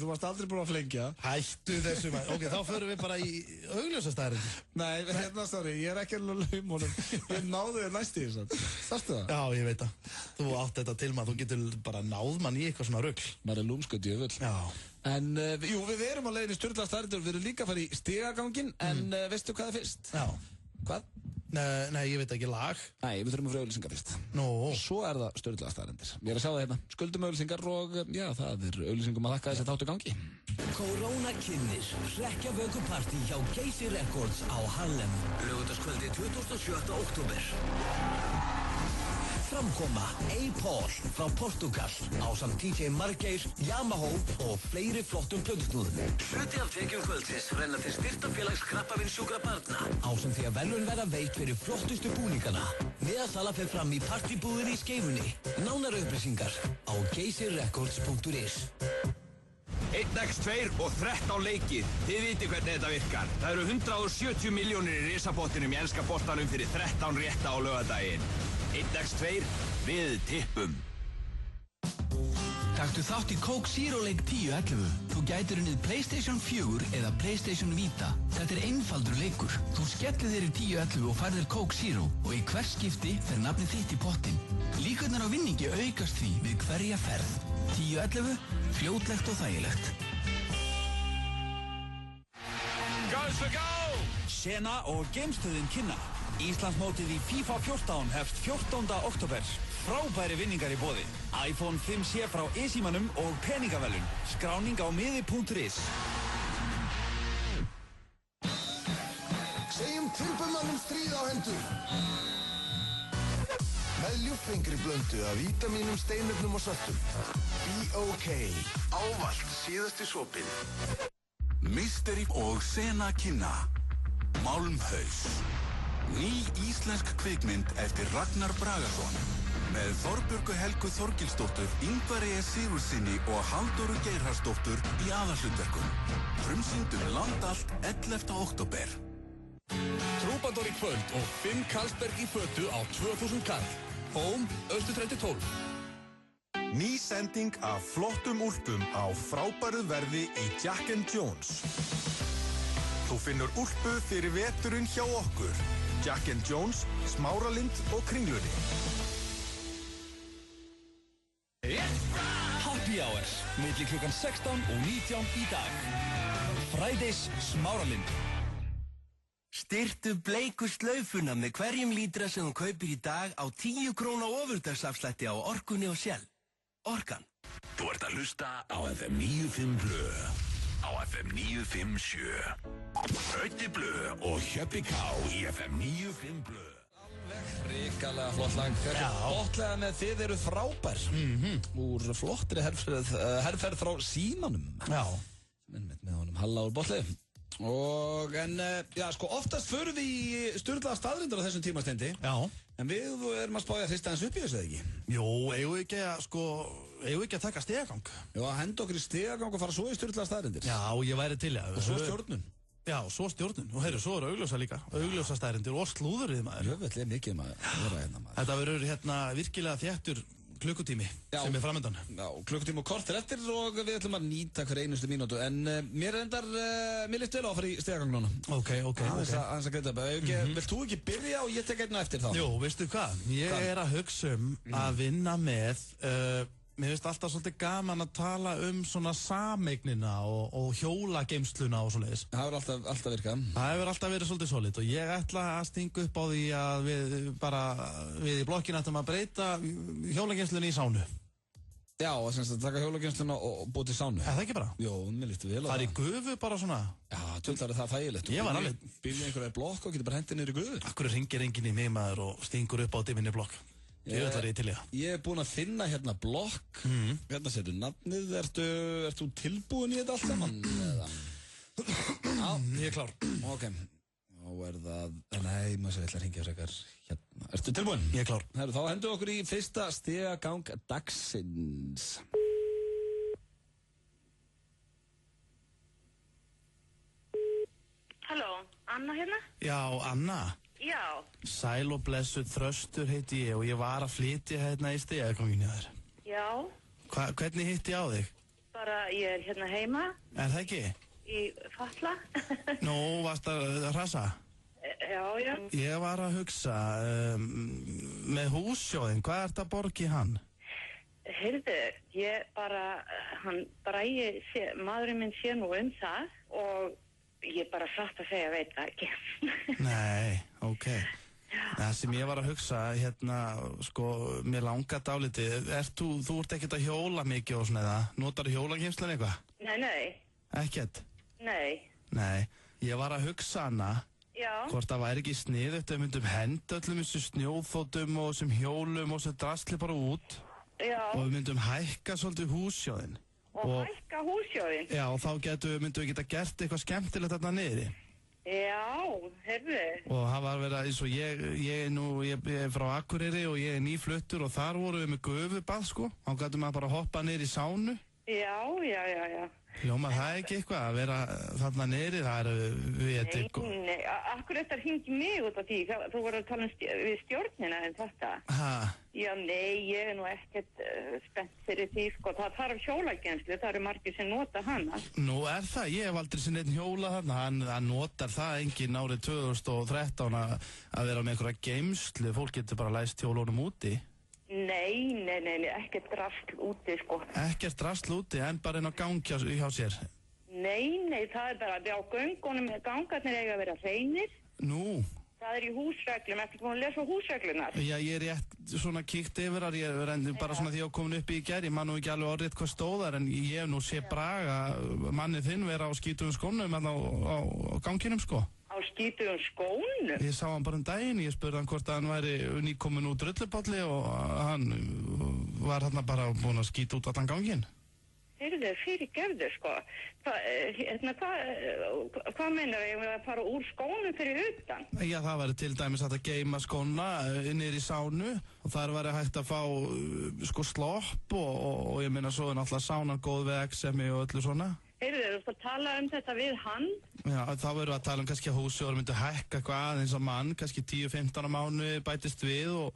varst aldrei búin að flengja. Hættu þessu maður. Ok, þá förum við bara í augljósa staðreyndir. Nei, hérna, sorry, ég er ekki alveg að lauma honum. Ég náði þér næst í þess að. Sástu það? Já, ég veit það. Þú átt þetta til maður, þú getur bara náð mann í eitthvað svona rugl. Maður er lúmsku djöfull. Já. En, jú, við erum á leiðinni sturlaða staðreyndir, við erum líka að fara í stigaganginn, en veistu hvað er fyrst? Já. Hvað? Nei, ég veit ekki lag. Nei, við þurfum að fyrir auglýsingar fyrst. Nó. Svo er það sturlaða staðreyndir. Ég er að sjá það hérna. Skuldum auglýsingar og, já, það er auglýsingum að þakka þess að þáttu gangi. Corona kynnir hrekkjavökupartí hjá Geysi Records á Harlem. Laugardagskvöldi 27. október. framkoma A-Paul frá Portugal ásamt DJ Margeir, Yamaha og fleiri flottum plötusnúðum. Hluti af tekjum kvöldsins renna til styrktarfélags krabbameins-sjúkra barna ásamt því að verðlaun verða veitt fyrir flottustu búningana. Miðasala fer fram í partybúðinni í Skeifunni. Nánari upplýsingar á geysirrecords.is. 1x2 og 13 leikir. Þið viti hvernig þetta virkar. Það eru 170 milljónir í risapottinum í enska boltanum fyrir 13 rétta á laugardaginn. 1x2, við tippum. Taktu þátt í Coke Zero leik 10-11. Þú gætir unnið PlayStation 4 eða PlayStation Vita. Þetta einfaldur leikur. Þú skellir þér í 10-11 og færðir Coke Zero og í hvers skipti fer nafnið þitt í pottin. Líkurnar á vinningi aukast því við hverja ferð. 10-11, fljótlegt og þægilegt. Goes for goal! Sena og geimstöðin kynna. Íslandsmótið í FIFA 14 hefst 14. október. Frábæri vinningar í boði. iPhone 5C frá Easy-mannum og peningavelun. Skráning á miði.is. Segjum tilbúmannum stríð á hendur. Með ljúffengri blöndu af vítamínum, steinefnum og söltum. Be OK. Ávallt síðasti sopinn. Mystery og Sena kynna. Málmhaus. Ný íslensk kvikmynd eftir Ragnar Bragason. Með Þorbjörgu Helgu Þorgilsdóttur, Ingvari E. Sigurðssyni og Halldóru Geirharðsdóttur í aðalhlutverkum. Frumsýnd land allt 11. október. Trúbador í kvöld og 5 Carlsberg í fötu á 2000 kall. Hóm, Austurstræti 12. Ný sending af flottum úlpum á frábæru verði í Jack & Jones. Þú finnur úlpu fyrir veturinn hjá okkur. Jack & Jones, Smáralind og Kringlunni. Happy Hour, milli klukkan 16 og 19 í dag. Fridays Smáralind. Styrtu bleiku slaufuna með hverjum lítra sem þú kaupir í dag á 10 króna ofurdagsafslætti á Orkunni og Shell. Orkan. Þú ert að hlusta á FM 95 Blö. Á FM 957. Öddi Blö og Hjöppi K í FM 95 Blö. Ríkalega flott lag. Þetta er botlega með þið eru frábær. Úr flottri herferð frá Símanum. Já. Með honum Halla úr botlið. Og oftast förum við í sturlaða staðrindar á þessum tímastendi. Já. En við erum að spája fyrst aðeins upp í þessu, eða ekki? Jú, eigum við ekki að taka stigagang? Jú, að henda okkur í stigagang og fara svo í sturlaða staðrindir. Já, ég væri til, já. Og svo stjórnun. Já, svo stjórnun. Og heyrðu, svo eru augljósa líka. Augljósa staðrindir og slúðurinn, maður. Jöfnveld mikið maður. Þetta verður virkilega þéttur klukkutími sem er framöndan. Já, klukkutími og kortir eftir og við ætlum að nýta hver einustu mínútu. En mér líst vel á að fara í stigagang núna. Ok. Aðeins að greita upp. Vilt þú ekki byrja og ég tek einna eftir þá? Jú, veistu hvað? Ég er að hugsa að vinna með, mér finnst alltaf svolítið gaman að tala svona sameignina og hjólageymsluna og svoleiðis. Það hefur alltaf virkað. Það hefur alltaf verið svolítið solid og ég ætla að stinga upp á því að við í blokkinu ætlum að breyta hjólageymslunni í sánu. Já, og semst að taka hjólageymsluna og búið til sánu. Það ekki bara? Jó, mér líst vel á það. Það er í gufu bara svona? Já, tjóðlar er það þægilegt. Ég var alveg. Byrja einhverja blokk og getur bara hendið niður í gufu. Akkur hringir enginn í mig maður og stingur upp á dimminni blokk. Ég er búinn að finna hérna blokk. Hérna setur nafnið. Ert þú tilbúin í þetta allt saman? Já, ég er klár. Ok. Þá er það... Nei, maður ætla að hringja frekar hérna. Ertu tilbúin? Ég er klár. Herru, þá hendum við okkur í fyrsta stigagang dagsins. Halló, Anna hérna? Já, Anna. Já. Sæl og blessuð Þröstur heiti ég og ég var að flytja hérna í stigaganginu þér. Já. Hvernig hitti ég á þig? Bara, ég er hérna heima. Er það ekki? Í Fatla. Nú, varst að hrassa? Já. Ég var að hugsa, með hússjóðin, hvað ert að borga í hann? Heyrðu, ég bara, maðurinn minn sé nú það og ég bara satt að segja, veit það ekki. Nei, ok. Það sem ég var að hugsa, mér langar dálítið, þú ert ekkert að hjóla mikið og svona eða, notar þú hjólageymslun eitthvað? Nei. Ekkert? Nei. Nei, ég var að hugsa hana, Já. Hvort það væri ekki sniðugt að við myndum henda öllum þessu snjóþótum og þessum hjólum og þessu drasli bara út. Já. Og við myndum hækka svolítið hússjóðinn. Og hækka hússjóðinn? Já, og þá myndum við geta gert eitthvað skemmtilegt þarna niðri. Já, heyrðu. Og það var verið eins og ég er frá Akureyri og ég er nýfluttur og þar vorum við með gufubað, sko. Þá gætum við bara hoppa niður í sánu. Já. Hljómar það ekki eitthvað að vera þarna niðri, það Nei, akkur þetta hringi mig út af því, þú voru að tala við stjórnina en þetta. Já, nei, ég er nú ekkert spennt fyrir því, sko, það þarf hjólagenslu, það eru margir sem nota hana. Nú er það, ég hef aldrei sinni einn hjóla þarna, hann notar það enginn árið 2013 að vera með einhverja geimslu, fólk getur bara læst hjólunum úti. Nei, ekkert drasl úti, sko. Ekkert drasl úti, en bara inn á gang hjá sér? Nei, það er bara á göngunum, gangarnir eiga að vera hreinir. Nú? Það er í húsreglum, eftir búin að lesa húsreglunar. Já, ég er rétt svona kíkt yfir þar, ég er bara svona því að ég komin upp í gær, ég man nú ekki alveg orðið hvað stóð þar, en ég hef nú sé Braga, mannið þinn vera á skítugum skónum á ganginum, sko. Á skítugum skónum? Ég sá hann bara daginn, ég spurði hann hvort að hann væri nýkomin úr drullupolli og hann var hann bara búinn að skýta út allan ganginn. Heyrðu, fyrirgefðu, sko. Hvað meinar ég að fara úr skónum fyrir utan? Já, það væri til dæmis hægt að geyma skóna niður í sánu og þar væri hægt að fá sko slopp og ég meina svo er náttúrulega sánan góð við XM og öllu svona. Heyrðu, þú ert að tala þetta við hann? Já, þá verðum við að tala kannski að húsjóður myndi hækka eitthvað aðeins á mann, kannski 10-15 á mánuði bætist við og...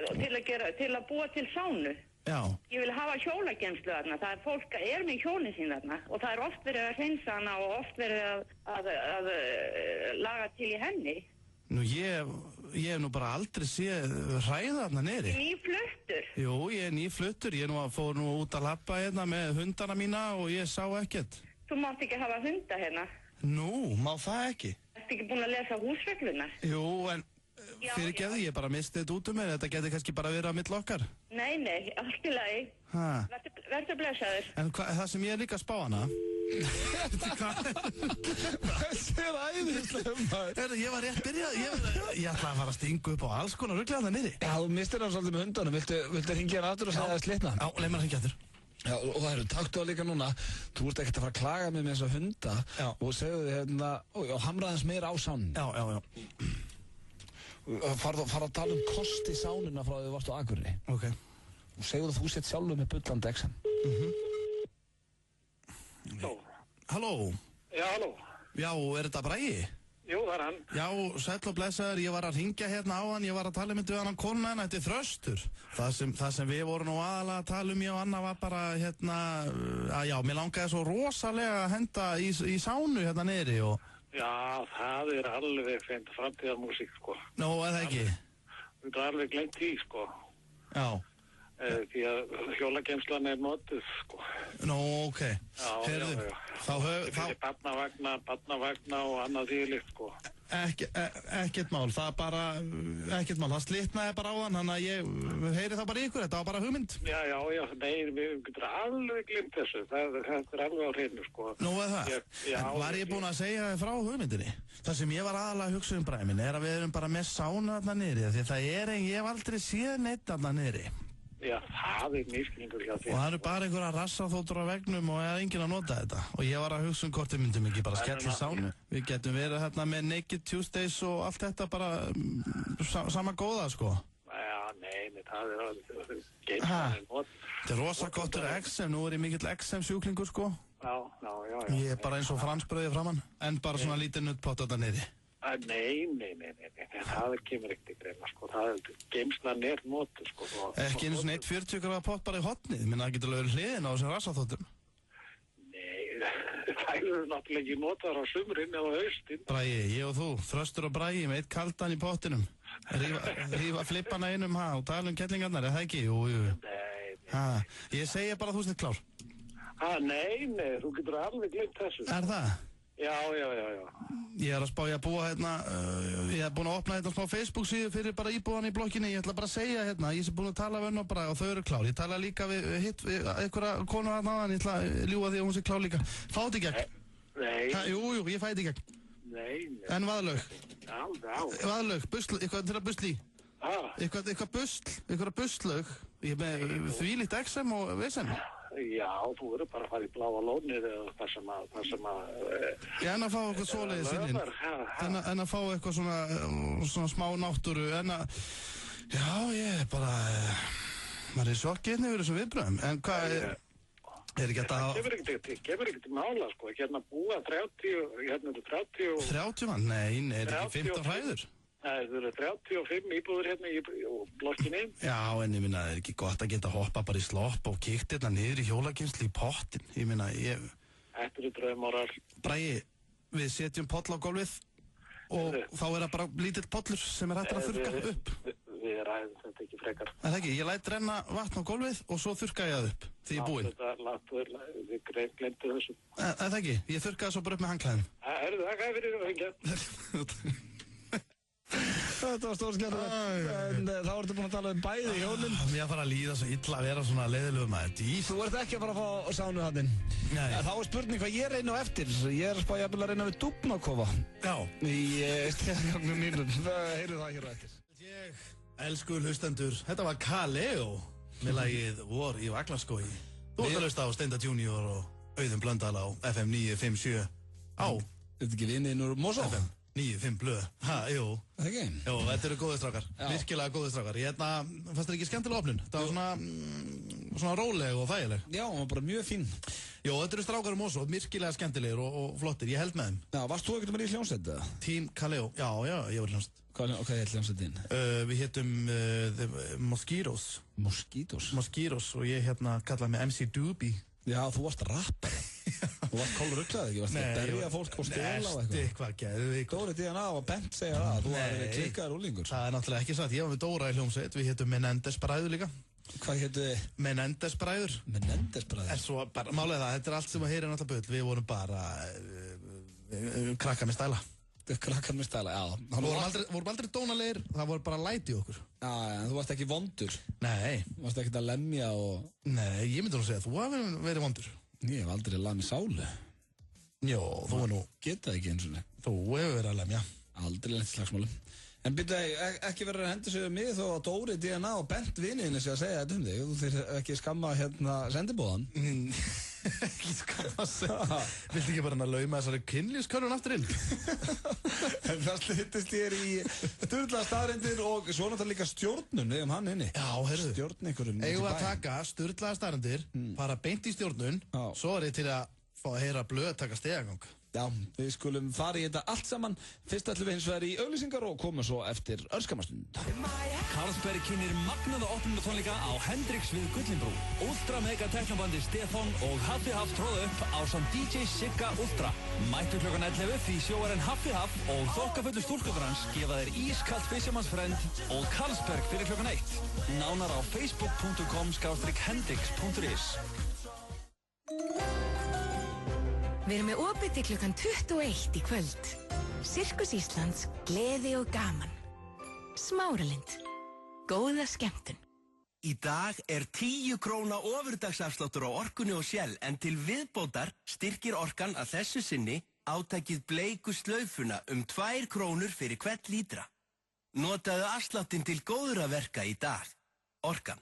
Til að búa til sánu? Já. Ég vil hafa hjólagenslu þarna, það er fólk að er með hjólinn sín þarna og það er oft verið að hreinsa hana og oft verið að laga til í henni. Nú, ég hef nú bara aldrei séð hræða þarna niðri. Nýfluttur? Jú, ég er nýfluttur, ég fór nú út að labba hérna með hundana mína og ég sá ekkert. Þú mátt ekki hafa hunda hérna? Nú, má það ekki? Ertu ekki búin að lesa húsreglunar? Jú, en... Fyrirgefðu, ég bara misti þetta út mér, þetta geti kannski bara verið á milli okkar. Nei, allt í lagi. Verður blessaður. En það sem ég er líka að spá hana... Þessi er æðislega maður. Ég var rétt byrjað, ég ætlaði að fara að stinga upp á alls konar rugglega þarna niðri. Já, þú mistir hann svolítið með hundunum, viltu hringja hann aftur og segja það slitna? Já, leið mér að hringja aftur. Já, og það eru, taktu það líka núna, þú ert ekkert að fara að klaga mig með þessa hunda og segðu þið hérna, og hamraðins meira á sánum. Já. Fara að tala kosti sánuna frá því þú varst á Akureyri. Ok. Og segðu þú sett sjálfur með bullandi XM. Halló. Já, halló. Já, er þetta Bragi? Jú, það er hann. Já, sæll og blessaður, ég var að hringja hérna á hann, ég var að tala við hann konuna hennar, þetta er Þröstur. Það sem við vorum nú aðalega að tala ég og Anna var bara hérna, mér langaði svo rosalega að henda í sánu hérna niðri og... Já, það er alveg fengt framtíðarmúsík, sko. Nú, eða ekki? Við erum alveg glemt því, sko. Já. Því að hjólagenslan er notuð, sko. Nú, ok. Já. Þá barnavagna og annað þýðilegt, sko. Ekkert mál, það slitnaði bara á hann, þannig að ég heyri það bara ykkur, þetta var bara hugmynd. Já, nei, við getum alveg glimt þessu, það er alveg á hreinu, sko. Nú, eða það? En var ég búinn að segja þið frá hugmyndinni? Það sem ég var aðalega að hugsa Bragi minn er að við erum bara með sánu þarna niðri, því það ég hef aldrei séð neitt þarna niðri. Já, það er misskilningur hjá því. Og það eru bara einhverja rassaþóttur á vegnum og er enginn að nota þetta. Og ég var að hugsa hvort við myndum ekki bara skella í sánu. Við getum verið hérna með Naked Tuesdays og allt þetta bara sama góða, sko. Já, nei, það er alveg geimslanir not. Þetta er rosa gottur XM, nú er ég mikill XM sjúklingur, sko. Já. Ég er bara eins og fransbrauðið framann, en bara svona lítið nuttpott þetta niðri. Nei, það kemur ekkert í greina, sko, geimslan er notu, sko. Ekki einu svona 1,40 gráða pott bara í hotnið, minna það getur lögur hliðin á þessum rassaþóttum. Nei, það eru náttúrulega ekki notaðar á sumrin eða haustin. Bragi, ég og þú, Þröstur og Bragi með eitt kaldan í pottinum, rífa flippana einum og tala kettlingarnar, er það ekki? Jú. Nei. Ég segi bara þú snitt klár. Nei, þú getur alveg glimt þessu. Er það? Já. Ég er að spá, ég er búið hérna, ég er búin að opna hérna smá Facebook síðu fyrir bara íbúðan í blokkinni, ég ætla bara að segja hérna, ég er búin að tala við henn og bara og þau eru klár, ég tala líka við einhverja konu að náðan, ég ætla að ljúga því að hún sé klár líka. Fátt í gegn? Nei. Jú, ég fæti í gegn. Nei. En vaðlaug? Já. Vaðlaug, busl, eitthvað til að busla í? Eitthvað busl, eitthvað buslaug? Ég með þvílíkt XM og vesen? Já, þú verður bara að fara í Bláa lónið eða það sem að... Já, en að fá eitthvað svoleiðis inn. En að fá eitthvað svona smá náttúru, en að... Já, ég bara... maður sjokkið yfir þessum viðbröðum, en hvað er ekki þetta að... Það kemur ekkert til mála, sko, hérna búa 30 mann? Nei, er ekki 15 hræður? Nei, það eru 35 íbúður hérna í blokkinni. Já, en ég minna, það er ekki gott að geta hoppa bara í slopp og kíkt hérna niður í hjólageymslu í pottin. Ég minna, Þetta eru draumórar. Bragi, við setjum poll á gólfið og þá er það bara lítill pollur sem er hægt að þurrka upp. Við ræðum þetta ekki frekar. Það er ekki, ég læt renna vatn á gólfið og svo þurrka ég það upp því ég er búinn. Við glemdu þessu. Það er ekki, ég þurrka það svo bara upp með handklæðinu. Það er fyrir að hengja. Þetta var stórskemmtilegt. En þá ertu búin að tala bæði hjónin. Mér fara að líða svo illa að vera svona leiðilegur maður. Þú ert ekki að fara að fá sánu hann. Þá spurning hvað ég reyna á eftir. Ég að spá jafnvel að reyna við dúfnakofa. Já. Í stegagnum mínum. Heyrðu það hér á eftir. Elsku hlustendur, þetta var Kaleo með lagið Vor í Vaglaskói. Þú ert að hlusta á Steinda Junior og Auðun Blöndal á FM 957 á. Þetta ekki vinniðinn úr Mosó? FM 95 blöð. Jú. Það ekki? Jú, þetta eru góðir strákar. Virkilega góðir strákar. Ég fannst þetta ekki skemmtilega opnun. Það var svona róleg og þægileg. Já, hún var bara mjög fín. Jú, þetta eru strákar Mosó, virkilega skemmtilegir og flottir. Ég held með þeim. Já, varst þú ekkert með í hljómsveit? Team Kaleo. Já, ég var í hljómsveit. Hvað heit hljómsveitin? Við hétum Mosquitoes. Mosquitoes og ég kallaði mig MC Doobie. Já, þú varst rappari. Þú varst kólrugglaði ekki, varst að berja fólk og stela og eitthvað. Dóri DNA og Bent segja það, þú var klikkaður úlingur. Það er náttúrulega ekki satt, ég var með Dóra í hljómsveit, við hétum Menendez bræður líka. Hvað hétu þið? Menendez bræður. Menendez bræður? En svo, málega það, þetta er allt sem að heyra náttúrulega bull, við vorum bara krakka með stæla. Krakkar með stæla, já. Vorum aldrei dónalegir, það voru bara læti okkur. Já, en þú varst ekki vondur. Nei. Þú varst ekkert að lemja og... Nei, ég myndi nú segja að þú hafi verið vondur. Ég hef aldrei lamið sálu. Jó, þú er nú... Geta ekki eins og nefn. Þú hefur verið að lemja. Aldrei lent í slagsmálu. En byrja, ekki verið að henda sig um mig þó að Dóri DNA og Bent viniðinni sé að segja þetta um þig. Þú þurfir ekki skamma sendibóðan. Ekki skamma segja. Viltu ekki bara lauma þessari kynlífskörnun aftur inn? En það slutist ég í sturlaða staðreyndir og svo náttúrulega líka stjórnun hann inni. Já, heyrðu. Stjórn einhverjum. Eigum að taka sturlaða staðreyndir, fara beint í stjórnun, svo er ég til að fá að heyra blöð taka stegagang. Já, við skulum fara í þetta allt saman. Fyrst ætlum við hins vegar í auglýsingar og koma svo eftir örskamastund. Carlsberg kynir magnaða opnunatónleika á Hendrix við Gullinbrú. Ultra mega teknobandi Stefán og Haffi Haff tróða upp á samt DJ Sigga Ultra. Mættu klukkan 11 því sjóarinn Haffi Haff og þokkafullu stúlkuður hans gefa þér ískalt fishermannsfrend og Carlsberg fyrir klukkan 1. Nánar á facebook.com/hendrix.is. Við erum með opið til klukkan 21 í kvöld. Sirkus Íslands, gleði og gaman. Smáralind. Góða skemmtun. Í dag er 10 króna ofurdagsafsláttur á Orkunni og Shell en til viðbótar styrkir Orkan að þessu sinni átakið bleiku slaufuna 2 krónur fyrir hvern lítra. Notaðu afsláttinn til góðra verka í dag. Orkan.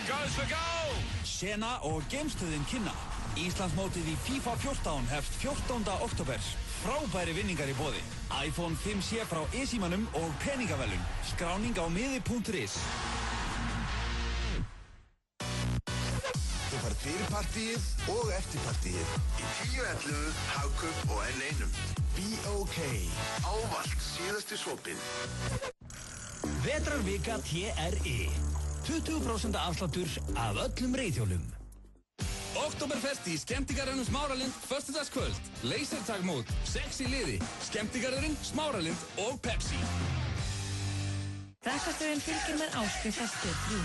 Goes for goal! Sena og geimstöðin kynna. Íslandsmótið í FIFA 14 hefst 14. október. Frábæri vinningar í boði. iPhone 5C frá Esimannum og peningavelun. Skráning á miði.is. Þú færð fyrir partíið og eftir partíið. Í 10.11, Hagkaup og N1. Be OK. Ávallt síðasti sopinn. Vetrarvika TRI. 20% afsláttur af öllum reiðhjólum. Oktoberfest í skemmtigarðinum Smáralind, föstudagskvöld. Lasertagmót, 6 í liði. Skemmtigarðurinn, Smáralind og Pepsi. Krakkastöðin fylgir með áskrift af Stöð 3.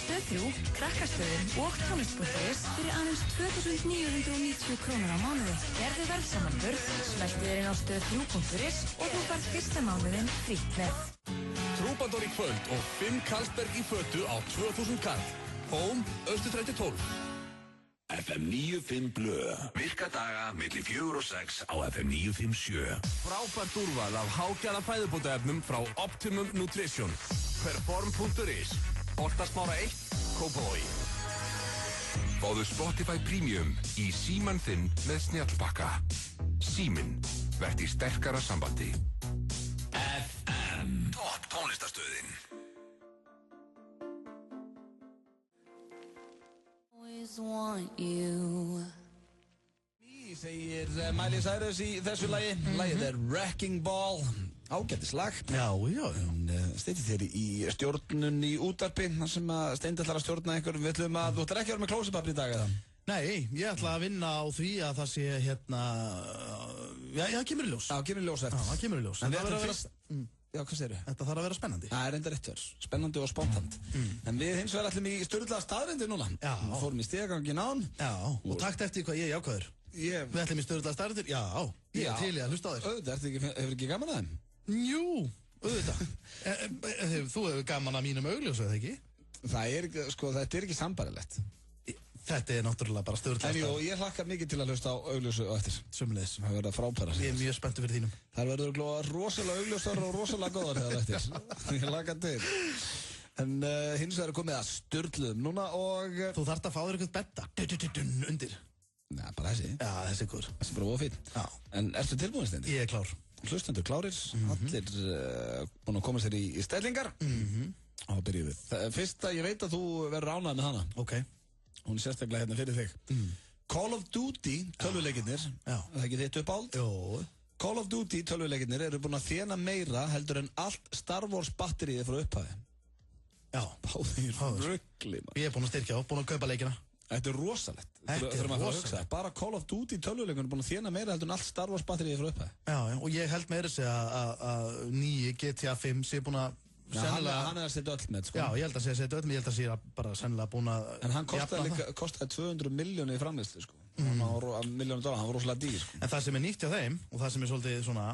Stöð 3, krakkastöðin og tónlist.is fyrir aðeins 2.990 krónur á mánuði. Gerðu verðsamanburð, smeltu þér inn á stöð3.is og þú færð fyrsta mánuðinn frítt með. Trúbador í kvöld og 5 Carlsberg í fötu á 2000 kall. Hóm, Austurstræti 12. FM 95 Blö. Virka daga milli 4 og 6 á FM 957. Frábært úrval af hágæða fæðubótaefnum frá Optimum Nutrition. Perform.is. Holtasmára 1, Kópavogi. Fáðu Spotify Premium í síman þinn með snjallpakka. Síminn, verð í sterkara sambandi. FM. Topp tónlistarstöðin. Always want you. Segir Miley Cyrus í þessu lagi. Lagið Wrecking Ball. Ágætislag. Já. Steytið þér í stjórnun í útvarpi, þar sem að Steindi ætlar að stjórna einhver. Við ætlum að, þú ætlar ekki að vera með klósipapir í dag eða? Nei, ég ætla að vinna á því að það sé já, það kemur í ljós. Já, kemur í ljós eftir. Já, það kemur í ljós. En við ætlum fyrst... Já, hvað segirðu? Þetta þarf að vera spennandi. Það reyndar eitt verð. Spennandi og spontant. En við hins vegar ætlum í sturlaða staðreyndir núna. Já. Við fórum í stigaganginn án. Já, og takt eftir hvað ég er jákvæður. Við ætlum í sturlaða staðreyndir. Já, ég er til í að hlusta á þér. Auðvitað, hefur ekki gaman að þeim? Jú, auðvitað. Þú hefur gaman að mínum augljósu, eða ekki? Þetta er ekki sambarilegt. Þetta er náttúrulega bara sturlaða staðreyndir. En jú, ég hlakka mikið til að hlusta á augljósu og eftir. Sömuleiðis. Það verður frábæra. Ég er mjög spenntur fyrir þínum. Það verður rosalega augljósar og rosalega góðar þegar eftir. Ég hlakka til. En hins vegar er komið að sturluðum núna og... Þú þarft að fá þér eitthvað betta undir. Nei, bara þessi. Já, þessi er góður. Þessi er bara ofinn. Já. En ertu tilbúin, Steindi? Ég er klár. Hlustendur klárir, allir búin að koma sér í stellingar. Og byrjum við. Fyrsta, ég veit að þú verður ánægð með hana. Ok. Hún er sérstaklega hérna fyrir þig. Call of Duty tölvuleikirnir, það er ekki þitt uppáld? Jó. Call of Duty tölvuleikirnir eru búin að þéna meira heldur en allt Star Wars batteríið frá upphæði. Já. Báðir ruggli, maður. Ég er búin að styrkja á, búin að kaupa leikina. Þetta er rosalegt. Bara Call of Duty tölvuleikurinn er búin að þéna meira heldur en allt Star Wars batteríið frá upphæði. Já, og ég held meira að nýji GTA 5 sé búin að hann er að setja öll með, sko. Já, ég held að setja öll með, ég held að sé bara sennilega búin að... En hann kostaði 200 miljónir í framleiðslu, sko. $1 hann var rosalega dýr, sko. En það sem er nýtt hjá þeim, og það sem er svolítið svona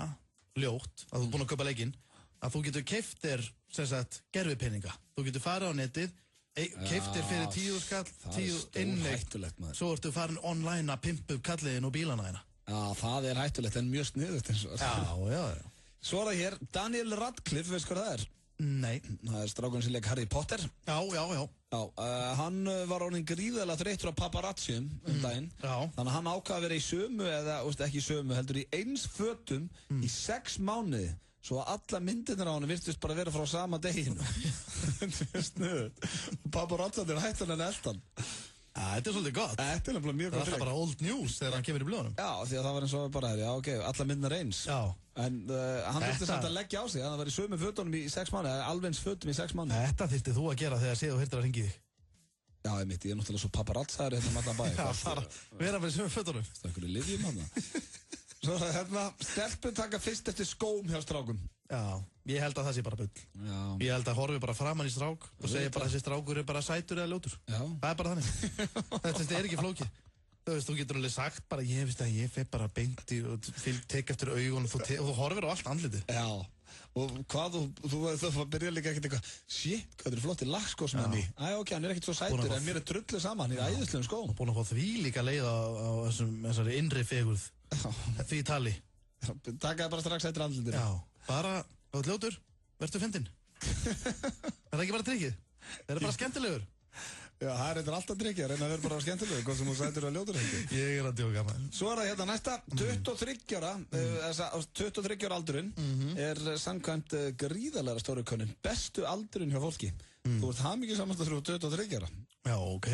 ljótt, að þú er búin að kaupa leikinn, að þú getur keypt þér, sem sagt, gervipeninga. Þú getur farið á netið, keypt þér fyrir 10 skall, 10 inneign, svo ertu farin online að pimpa upp kalliðin og bílana hérna. Já, það er hættulegt, en mjög sniðugt eins og það. Já. Svo er það hér, Daniel Radcliffe, veist hvað það er? Nei. Það er strákurinn sem leik Harry Potter. Já. Hann var orðinn gríðarlega þreyttur á paparazzium daginn. Já. Þannig að hann ákvað að vera í sömu, eða ekki í sömu, heldur í eins fötum í 6 mánuði. Svo að alla myndirnar á hann virtust bara vera frá sama deginu. Þetta er snuðut. Paparazzan er hættan en eldan. Þetta er svolítið gott. Þetta er nefnilega mjög gott. Það er bara old news þegar hann kemur í blöðunum. Já, því að það var eins og bara, alla myndirnar eins. Já. En hann þurfti samt að leggja á sig, hann var í sömu fötunum í 6 mánuði, alveg eins fötum í 6 mánuði. Þetta þyrfti þú að gera þegar séð og hirtir að ringi þig. Já, ég er náttúrulega svo paparazzaður hérna allan bæ. Já, vera bara í sömu fötunum. Það er einhverju liðjum hann. Svo hérna, stelpur taka fyrst eftir skóm hjá strákum. Já, ég held að það sé bara bull. Já. Ég held að horfi bara framan í strák og segja bara að þessi strákur er bara sætur eða ljótur. Já. Það er bara þannig. Þetta er ekki flókið. Þú getur alveg sagt bara, ég fer bara beint í og tek eftir augun og þú horfir á allt andlitið. Já, og hvað, þú byrjar líka ekkert eitthvað, shit, hvað eru flottir lagskósum hann í? Ok, hann er ekkert svo sætur, en mér er drullu saman í æðislegum skóm. Búin að fá því líka leið á þessari innri fegurð, því tali. Taka það bara strax eftir andlitið. Já, bara, þú ert ljótur, verður fyndinn. Er það ekki bara trikkið? Það er bara skemmtilegur. Já, það er alltaf drikkið að reyna að vera bara skemmtilegur, hvað sem þú sætur að ljótur heldur. Ég er að djóka maður. Svo er það hérna næsta, 23 ára aldurinn er samkvæmt gríðarlega stóru könnun, bestu aldurinn hjá fólki. Þú ert hamingju samast að 23 ára. Já, ok.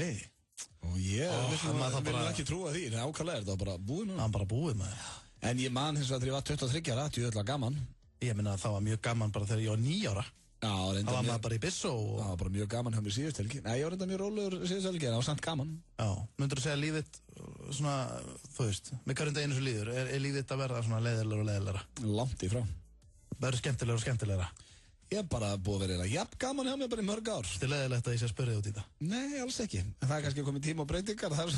Og ég vil ekki trúa því, en ákvæmlega er það bara búið núna. Það er bara búið maður. En ég man hins vegar þegar ég var 23 ára, það er öll að gaman. Ég minna að það var mjög gaman bara þegar ég var 9 ára. Já, það var maður bara í Bissó og... Það var bara mjög gaman hjá mér síðust helgi. Nei, ég var reynda mjög rólegur síðust helgi, en það var samt gaman. Já, myndur þú segja lífið svona, þú veist, með hverjum deginu sem líður, er lífið að verða svona leiðilegur og leiðilegra? Langt í frá. Verður skemmtilegur og skemmtilegra? Ég er bara búið að vera jafn gaman hjá mér bara í mörg ár. Þetta er leiðilegt að ég sé að spyrja út í það? Nei, alls ekki. En það er kannski komið tíma og breytingar, það er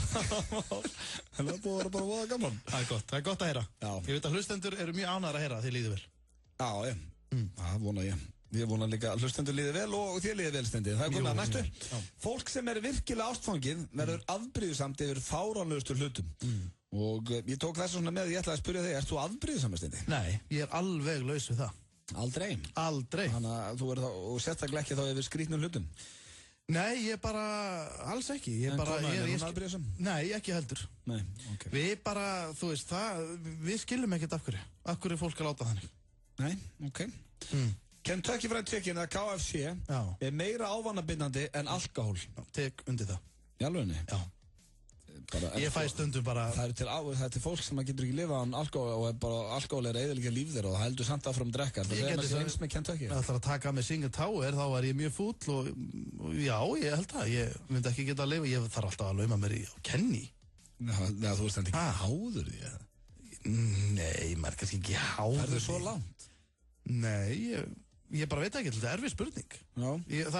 búið að vera bara voða gaman. Það er gott að heyra. Já. Ég veit að hlustendur eru mjög ánægðir að heyra því líður vel. Já, það vona ég. Ég vona líka að hlustendur líði vel og þér líði vel, Steindi. Það komið að næstu. Fólk sem virkilega ástfangið verður afbrýðusamt yfir fáránlegustu hlutum. Og ég tók þess svona með, ég ætlaði að spyrja þig, ert þú afbrýðusamur, Steindi? Nei, ég alveg laus við það. Aldrei? Aldrei. Þannig að þú þá, og sérstaklega ekki þá yfir skrýtnum hlutum? Nei, ég bara, alls ekki. En konaðin, er hún afbrýðusam? Nei, ekki heldur. Nei, ok. Við bara, þú veist, við skiljum ekkert af hverju. Af hverju fólk að láta þannig. Nei, ok. Kentucky Fried Chicken eða KFC er meira ávanabindandi en alkohól. Tek undir það. Í alvegni? Já. Ég fæ stundum bara... Það er til fólk sem getur ekki lifa án alkohól og alkohól er eiginlega líf þeirra og það heldur samt áfram að drekka. Það er eins með Kentucky. Það ætlar að taka með Single Tower, þá var ég mjög fúll og já, ég held það. Ég myndi ekki geta að lifa, ég þarf alltaf að lauma mér í Kenny. Já, þú veist ekki háður því? Nei, maður kannski ekki háður því. Er það svo langt? Nei, ég bara veit ekki, þetta er erfið spurning. Ég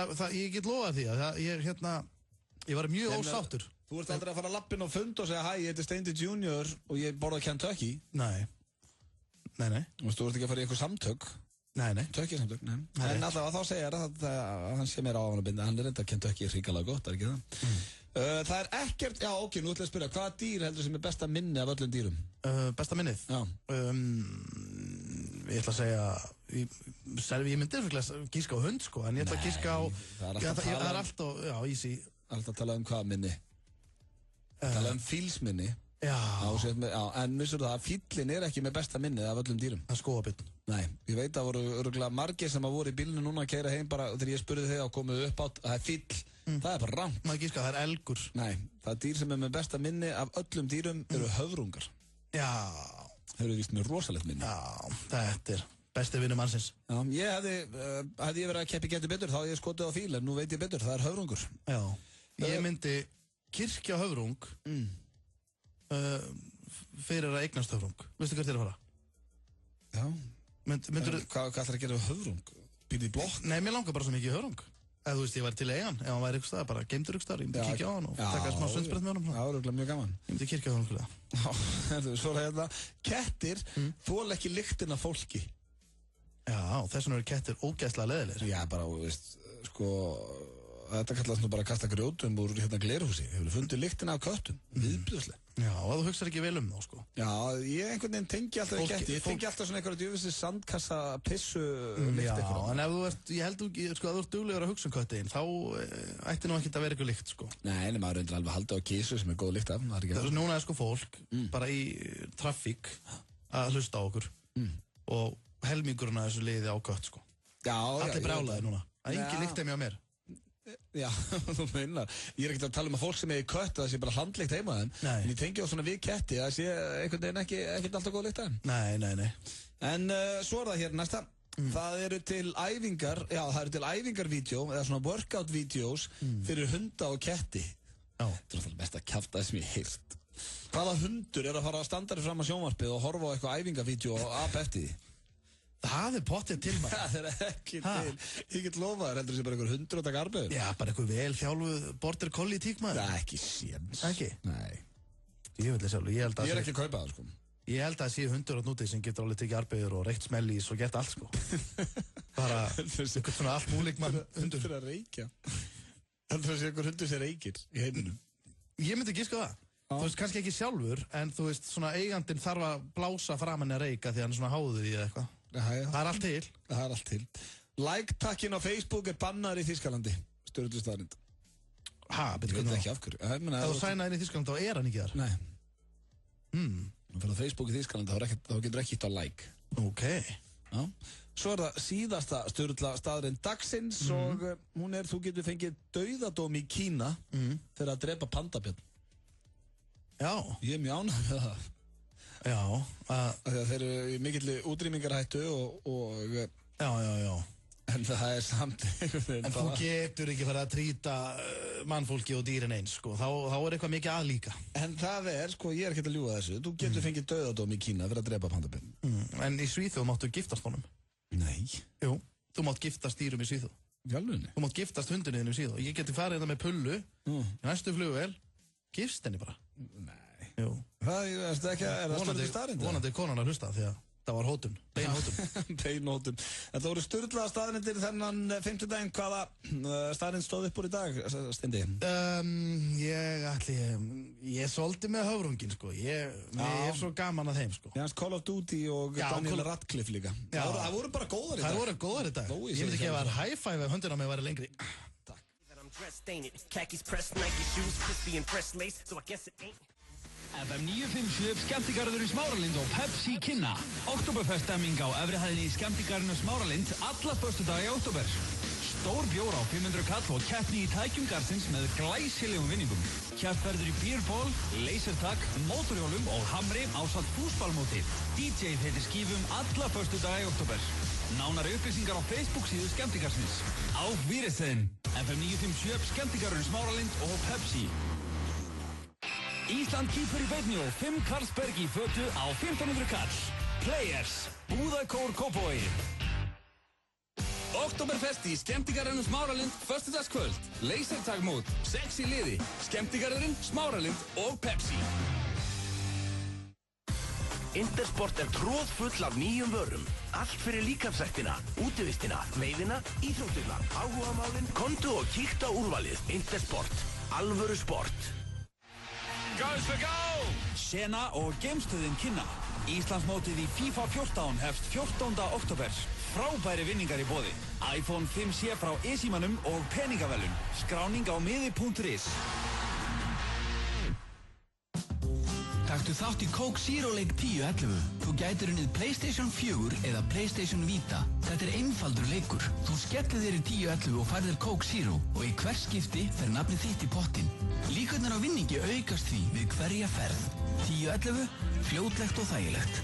get lofað því að ég var mjög ósáttur. Þú ert aldrei að fara að lappin á fund og segja hæ, ég heiti Steindi Junior og ég borða Kentucky? Nei. Þú ert ekki að fara í eitthvað samtök? Nei. Kentucky-samtök, nei. En alltaf að þá segja að hann sé meira ávanabindi, hann er reynda Kentucky ríkalega gott, er ekki það? Það er ekkert, já ok, nú ætla ég að spyrja, hvaða dýr heldur sem er besta minni af öllum dýrum? Besta minnið? Já. Ég ætla að segja, ég myndi gíska á hund sko, en ég ætla að gíska á, það er alltaf, já, easy. Alltaf að tala um hvaða minni? Tala um fílsminni. Já. En vissur það að fíllinn er ekki með besta minnið af öllum dýrum? Það er skóabirn. Nei, ég veit að það voru örgulega margir sem að voru í bílinu núna að keyra heim bara þegar ég spurði þig að komið upp átt að það er fíll. Það er bara rangt. Maður gíska, það er elgur. Nei, það er dýr sem er með besta minni af öllum dýrum eru höfrungar. Já. Þeir eru víst með rosalegt minni. Já, þetta er besti vinur mannsins. Já, hefði ég verið að keppi getur betur þá hefði ég skotið á fíl, en nú veit ég betur, það er höfrungur. Já, ég myndi kirkja höfrung fyrir að eignast höfrung. Veistu hvert er að fara? Já. Hvað ætlar að gera höfrung? Býrði í blokk? Nei, mér langar bara svo mikið höfrung. Eða þú veist, ég væri til eigan, ef hann væri ykkur stað, bara geimdur ykkur stað, ég myndi kíkja á hann og taka smá sundsbrett með honum. Já, það er mjög gaman. Ég myndi kirkja höfrung fyrir það. Já, svo er hérna, kettir þola ekki lyktina af fólki. Já, þess vegna eru kettir ógeðslega leiðilegir. Já, bara, veist, sko, þetta kallast nú bara að kasta grjótum úr hérna glerhúsi. Hefur fundið lyktina af köttum, viðbjóðslega. Já, og þú hugsar ekki vel þá, sko. Já, ég einhvern veginn tengi alltaf við ketti. Ég tengi alltaf svona einhverja djöfisir sandkassa pissu lykt eitthvað. Já, en ef þú ert, ég held sko, að þú ert duglegur að hugsa köttin, þá ætti nú ekki að vera eitthvað lykt, sko. Nei, en maður reyndir alveg að halda á kísu sem er góð lykt af. Núna er sko fólk, bara í trafík, að hlusta á okkur. Og helmingurinn af þessu liði á kött, sko. Já, allir brjálaðir núna. Það er engin lykt hjá mér. Já, þú meinar. Ég er ekkert að tala um að fólk sem er í kött að það sé bara handlykt heima þeim. En ég tengi á svona við ketti að það sé einhvern veginn ekkert alltaf góð lykt af þeim. Nei. En svo er það hér næsta. Það eru til æfingarvídeó eða svona workout-vídeós fyrir hunda og ketti. Þetta er alltaf mest að kjafta það sem ég heilt. Hvaða hundur er að fara að standa þér fram á sjónvarpið og horfa á eitthvað æfingarvídeó og apa eftir því? Það er pottið til maður. Það er ekki til. Ég get lofað þér, heldur þessi bara einhver hundur að taka arbeið? Já, bara einhver vel þjálfuð border collie tík maður. Það er ekki séns. Ekki? Nei. Ég vil það sjálf. Ég er ekki að kaupa það, sko. Ég held að það séu hundur átt núti sem getur alveg tekið arbeiður og reykt smellís og gett allt, sko. Bara einhvern svona allt múlik mann hundur. Hundur að reykja. Heldur þessi einhver hundur sem reykir í heiminum? Ég myndi giska það. Þú veist, kannski ekki sjálfur, en þú veist, svona eigandinn þarf að blása framan að reyka því hann er svona háður í eitthvað. Það er allt til. Það er allt til. Like-takkin á Facebook er bannaður í Þýskalandi. Sturlu staðrind. Ég veit ekki af hverju. Ef þú sæna inn í Þýskalandi, þá er hann ekki þar? Nei. Þú fyrir á Facebook í Þýskalandi, þá getur ekki hitt á like. Ok. Já. Svo er það síðasta Sturla staðrind dagsins og hún er, þú getur fengið dauðadóm í Kína fyrir að drepa pandabjörn. Já. Ég er mjög ánægð með það. Já. Þeir eru í mikilli útrýmingarhættu og Já. En það er samt En þú getur ekki farið að trýta mannfólki og dýrin eins, sko. Þá er eitthvað mikið að líka. En það er, sko, ég er ekki að ljúga þessu. Þú getur fengið dauðadóm í Kína fyrir að drepa pandabjörn. En í Svíþjóð máttu giftast honum. Nei. Jú, þú mátt giftast dýrum í Svíþjóð. Jálfunni. Þú mátt giftast hundinniðinu í Svíþjóð. Ég geti farið þetta með pullu í næstu flugvél, gifst henni bara. Nei. Jú. Það er ekki, er það Sturlu staðrind? Vonandi er konan að hlusta því að Það var hótun, bein hótun. Bein hótun. En það voru sturlaða staðrindir þennan 50 daginn. Hvaða staðrind stóð upp úr í dag, Steindi? Ég svolítið með höfrungin, sko. Ég er svo gaman að þeim, sko. Ég hans Call of Duty og Daniel Radcliffe líka. Það voru bara góðar í dag. Það voru góðar í dag. Ég myndi ekki að vera high five ef höndin á mig væri lengri. Takk. FM 957 skemmtigarður í Smáralind og Pepsi kynna. Oktoberfest-stemming á efri hæðinni í skemmtigarðinu Smáralind alla föstudaga í oktober. Stór bjór á 500 kall og keppni í tækjum garðsins með glæsilegum vinningum. Keppt verður í beerball, lasertag, mótorhjólum og hamri ásamt fúsballmóti. DJ heitir skífum alla föstudaga í oktober. Nánari upplýsingar á Facebook síðu skemmtigarðsins. Á Wiedersehen. FM 957 skemmtigarður í Smáralind og Pepsi. Ísland kýpur í beinni og 5 Carlsberg í fötu á 1500 kall. Players, Búðakór Kópavogi. Oktoberfest í skemmtigarðinum Smáralind, föstudagskvöld. Lasertagmót, 6 í liði. Skemmtigarðurinn, Smáralind og Pepsi. Intersport er tróðfull af nýjum vörum. Allt fyrir líkamsræktina, útivistina, veiðina, íþróttirna, áhugamálin. Komdu og kíktu á úrvalið. Intersport, alvöru sport. Goes for goal! Sena og geimstöðin kynna. Íslandsmótið í FIFA 14 hefst 14. oktober. Frábæri vinningar í boði. iPhone 5C frá Esimannum og peningavelun. Skráning á miði.is. Taktu þátt í Coke Zero leik 10-11. Þú gætir unnið PlayStation 4 eða PlayStation Vita. Þetta er einfaldur leikur. Þú skellir þér í 10-11 og færðir Coke Zero og í hvers skipti fer nafnið þitt í pottin. Líkurnar á vinningi aukast því við hverja ferð. 10-11, fljótlegt og þægilegt.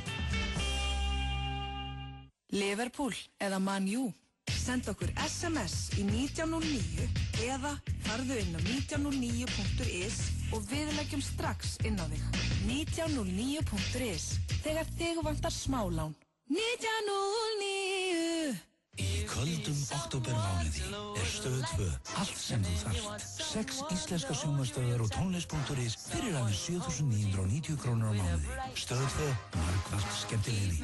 Liverpool eða Man U. Send okkur SMS í 1909 eða farðu inn á 1909.is og við leggjum strax inn á þig. 1909.is. Þegar þig vantar smálán. 1909. Í köldum októbermánuði er Stöð 2 allt sem þú þarft. 6 íslenskar sjónvarpsstöðvar og tónlist.is fyrir aðeins 7.990 krónur á mánuði. Stöð 2, margvalt skemmtilegri.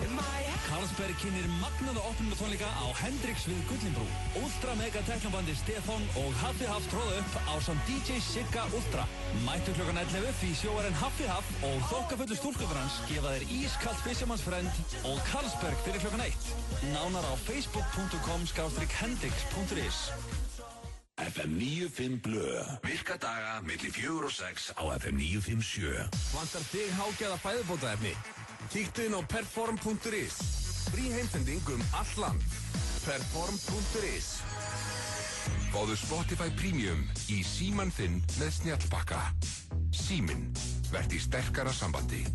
Carlsberg kynir magnaða opnunartónleika á Hendrix við Gullinbrú. Ultra mega teknobandi Stefán og Haffi Haff tróða upp ásamt DJ Sigga Ultra. Mættu klukkan 11 því sjóarinn Haffi Haff og þokkafullu stúlkurnar hans gefa þér ískalt Fisherman's Friend og Carlsberg fyrir klukkan 1. Nánar á facebook.com/hendrix.is. FM 95 Blö. Virka daga milli 4 og 6 á FM 957. Vantar þig hágæða fæðubótaefni? Kíktu inn á perform.is. Frí heimsending all land. Perform.is. Fáðu Spotify Premium í símann þinn með snjallbakka. Síminn, verð í sterkara sambandi.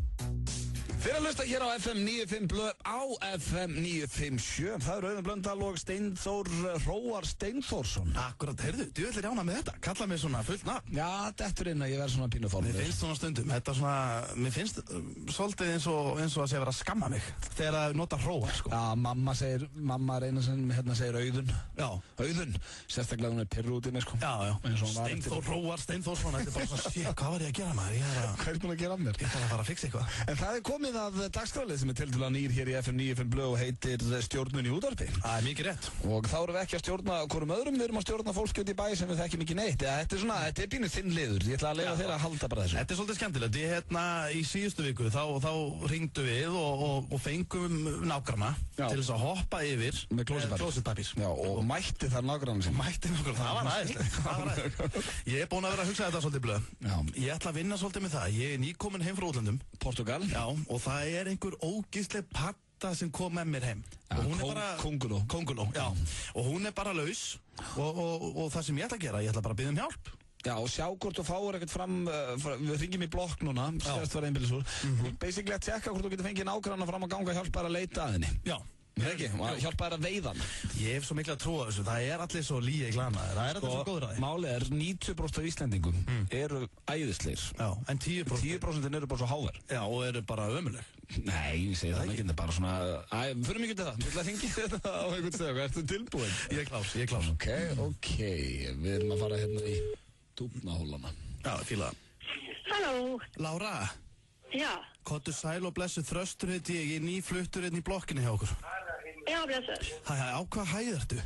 Fyrir að hlusta hér á FM 95 Blö á FM 957. Það er Auðun Blöndal og Steinþór Hróar Steinþórsson. Akkurat, heyrðu, þú ætlir jána með þetta. Kalla mig svona fullt nafn. Já, dettur inn að ég verð svona pínu formið. Mér finnst svona stundum, þetta svona, mér finnst svolítið eins og að segja vera að skamma mig þegar að nota Hróar, sko. Já, mamma reyna sem segir Auðun. Já. Auðun, sérstaklega hún er pirru út í mig, sko. Já. Steinþór Hróar Steinþórsson, þetta er bara svona, shit, hvað var ég að gera maður? Hvað er búin að gera af mér? Ég þarf að fara að fixa eitthvað. En það er komið að dagskrálið sem er tiltölulega nýr hér í FM 95 Blö og heitir Stjórnun í útvarpi. Það er mikið rétt. Og þá erum við ekki að stjórna hvorum öðrum, við erum að stjórna fólki út í bæ sem við þekkjum ekki neitt. Þetta er pínu þinn liður, ég ætla að leyfa þér að halda bara þessu. Þetta er svolítið skemmtilegt. Ég í síðustu viku þá ringdu við og fengum nágranna til þess að hoppa yfir með klósettpapír. Já, og mætti þar nágranna sem. Mætti nágranna, það var æðislegt. Ég er búinn að vera að hugsa þetta svolítið Blö. Ég ætla að vinna svolítið með það. Ég er nýkominn heim frá útlöndum. Portugal. Já, og það er einhver ógeðsleg patta sem kom með mér heim. Ja, Konguló, já. Og hún er bara laus og það sem ég ætla að gera, ég ætla bara að biðja um hjálp. Já, og sjá hvort þú fáir ekkert fram, við ringjum í blokk núna, sérst var einbýlisúr. Basically að tjekka hvort þú getur fengið nágranna fram að ganga og hjálpa að leita að henni. Já. Það ekki, hjálpa þær að veiða hann. Ég hef svo miklu að trúa þessu, það er allir svo líi glanaðir, það er allir svo góður að því. Málið er 90% af Íslendingum eru æðisleir. Já, en 10% eru bara svo háver. Já, og eru bara ömuleg. Nei, ég segi það ekki, það er bara svona, fyrir mig ekki til það, þú ætla að hringja þetta á einhvern steg, ertu tilbúin? Ég er klás. Ok, við erum að fara hérna í dúfnahólana. Já, fíla það. Halló. Lára. Já. Kottu sæl og blessu, Þröstur heiti ég er nýfluttur í blokkinni hjá okkur. Já, blessar. Á hvað hæð ertu?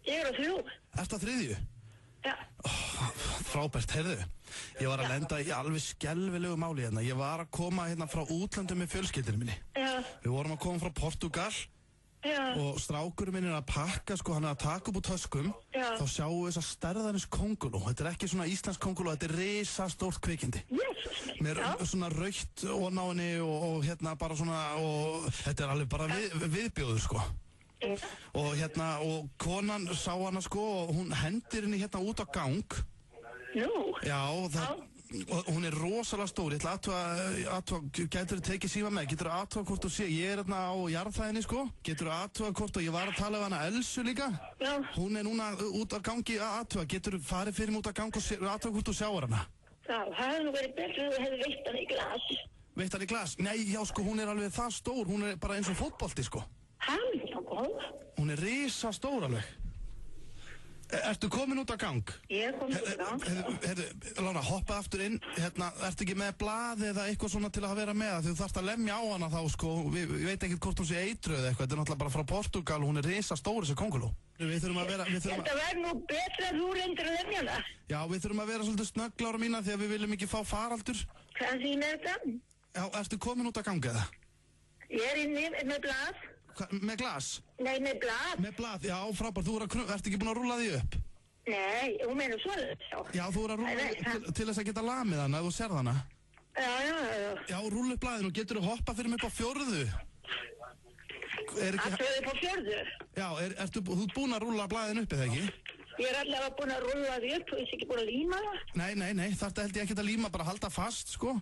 Ég er á 3. Ertu á 3? Já. Frábært, heyrðu. Ég var að lenda í alveg skelfilegu máli hérna. Ég var að koma hérna frá útlöndum með fjölskyldinu minni. Já. Við vorum að koma frá Portúgal. Já. Og strákurinn minn að pakka, sko, hann að taka upp úr töskum. Já. Þá sjáum við þess að stærðarins kónguló. Þetta ekki svona íslensk kónguló, þetta risastórt kvikindi. Jesus. Með svona rautt ofan á henni og hérna bara svona, og þetta alveg bara viðbjóður, sko. Og hérna, og konan sá hana, sko, og hún hendir henni hérna út á gang. Já, og hún rosalega stór. Ég ætla að gætur þú tekið síma með, getur þú aðtúa hvort þú sé, ég hérna á jarðfæðinni, sko, getur þú aðtúa hvort, og ég var að tala við hana Elsu líka. Já. Hún núna út á gangi að aðtúa, getur þú farið fyrir mig út á gang og aðtúa hvort þú sjáur hana? Já, það hefði nú verið betur að þú hefði veitt hann í glas. Veitt hann í glas? Nei, já, sko, hún alveg það stór, hún bara eins og fótbolti, sko. Hún risastór alveg. Ertu komin út á gang? Ég komin út á gang. Lána, hoppa aftur inn, hérna, ertu ekki með blað eða eitthvað svona til að vera með það? Þú þarfst að lemja á hana þá, sko, ég veit ekkert hvort hún sé eitruð eða eitthvað, þetta náttúrulega bara frá Portúgal, hún risastór þessi kónguló. Við þurfum að vera... Þetta verður nú betra að þú reyndir að lemja hana. Já, við þurfum að vera svolítið snögglára mína því að við viljum ekki fá faraldur. Hvað sýnir þetta? Já, ertu komin út á gang eða? Ég inni með blað. Með glas? Nei, með blað. Með blað, já, frábært, ertu ekki búin að rúlla því upp? Nei, hún meina svona. Já, þú að rúlla til þess að geta lamið hana, ef þú sérð hana. Já. Já, rúlla upp blaðinu og getur þú hoppa fyrir mig upp á 4. Að þau upp á 4? Já, þú ert búin að rúlla blaðinu upp, eða ekki? Ég er allavega búin að rúlla því upp og ég er ekki búin að líma það. Nei, þarftu held ég ekki að líma, bara halda fast, sko.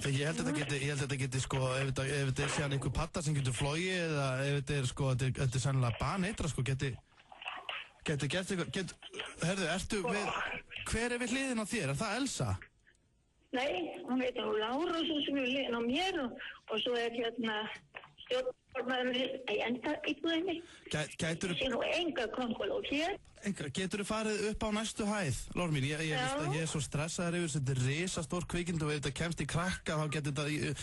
Þegar ég held að þetta geti, sko, ef þetta er séðan einhver patta sem getur flogið eða ef þetta er, sko, þetta er sannlega baneitra, sko, geti gert eitthvað, herðu, hver er við hliðin á þér? Er það Elsa? Nei, hún veit nú Lára sem er hliðin á mér og svo er hérna stjórnformaðurinn í enda íbúðinni. Gætur þú... Sér nú enga konguló hér. Getur þú farið upp á næstu hæð, Lór mín? Ég er svo stressaður yfir þetta risastór kvikind og ef þetta kemst í krakka þá getur þetta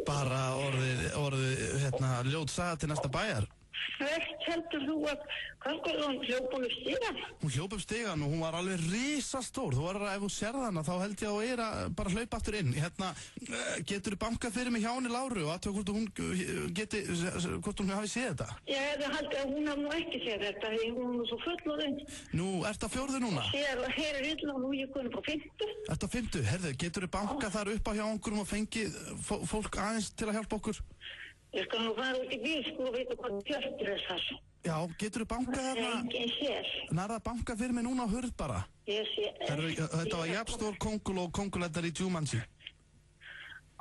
bara orðið hérna, ljót saga til næsta bæjar. Hvert heldur þú að kongulón hljóp upp stigann? Hún hljóp upp stigann og hún var alveg risastór. Ef þú sérð hana þá held ég að hún að bara hlaupa aftur inn. Hérna, getur þú bankað fyrir mig hjá henni Láru og aðtöku hvort hún hafi séð þetta? Ég hefði haldið að hún hafði nú ekki séð þetta því hún er svo fullorðin. Nú, ertu á 4. núna? Hér er illa og nú ég komin á 5. Ertu á 5? Herðu, getur þú bankað þar upp á hjá einhverjum og fengið fólk aðeins til að hjálpa okkur? Ég skal nú fara út í bílskúr og vita hvað Hjörtur er þar. Já, getur þú bankað þarna? Enginn sér. Nærða að banka fyrir mig núna á hurð bara? Ég sé. Þetta var jafnstór kónguló og kóngulettar í Jumanji.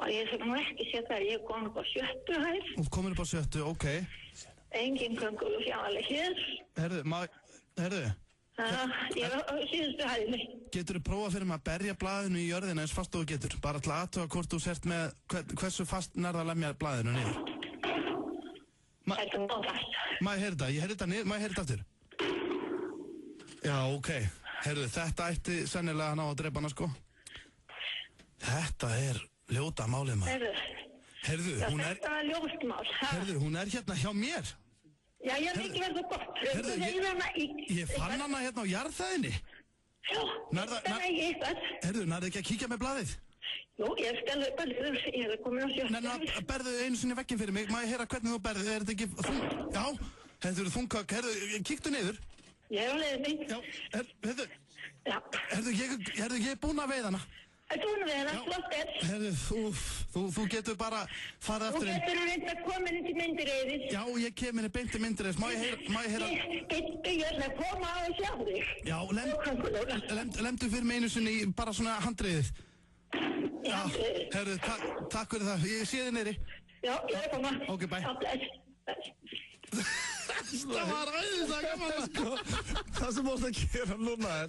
Og ég skal nú ekki sé það, ég kom upp á 7. hæð. Þú komin upp á 7, ok. Enginn kónguló fjálega hér. Herðu. Ég er á 7. hæðinni. Getur þú prófað fyrir mig að berja blaðinu í jörðina eins fast og þú getur? Bara til að aðtöga hvort þú sért með, hversu fast nærða að lemja blaðinu niður? Þetta er nóðast. Má ég heyra þetta? Ég heyra þetta niður, má ég heyra þetta aftur? Já, ok. Heyrðu, þetta ætti sennilega að ná að drepa hana, sko. Þetta er ljóta málið maður. Heyrðu, hún er... Þetta er ljótt mál. Heyrðu, hún er hérna hjá mér. Já, ég er ekki verið gott. Ég fann hana hérna á jarðfæðinni. Já, þetta er ekki eitthvað. Heyrðu, nærðu ekki að kíkja með blaðið? Jú, ég skal löpa liður, ég er komin á 7. Nei, berðu einu sinni vegginn fyrir mig, má ég heyra hvernig þú berðu, er þetta ekki þung? Já, þetta eru þungkak, heyrðu, kíktu niður. Ég er á leiðinni. Já, heyrðu. Já. Heyrðu, ég er búinn að veiða hana. Þú erum við hana, flott er. Heyrðu, þú getur bara farið aftur inn. Þú getur reynda að koma inn til myndireiðis. Já, ég kem inn í beint til myndireiðis, má ég heyra... Ég er að koma á að sjá þig. Já, lemdu fyrir mig einu sinni bara svona handriðið. Já, herru, takk fyrir það, ég sé þið neyri. Já, ég er að koma. Ok, bye. Það var æðislega gaman, sko. Það sem vorst að gera núna er,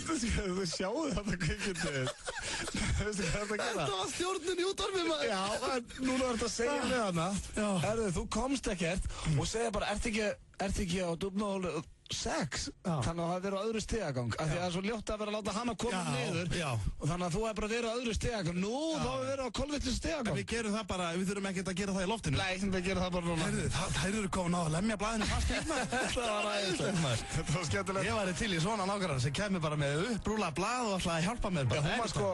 þú sjáu þetta kvikindið. Veistu hvað þetta gera? Þetta var stjórnin í útvarfi, maður. Já, en núna er þetta að segja með hana. Herru, þú komst ekkert og segja bara, ert ekki á dúfnahólu 6 þannig að það verið á öðru stigagang af því að það er svo ljótt að vera að láta hana koma niður og þannig að þú er bara verið á öðru stigagang þá er verið á kolvitlu stigagang en við gerum það bara, við þurfum ekkert að gera það í loftinu nei, við gerum það bara núna þær eru komin á að lemja blaðinu fast þetta var æðislegt þetta var skemmtilegt ég væri til í svona nágrann sem kemur bara með upprúlað blað og ætlaði að hjálpa mér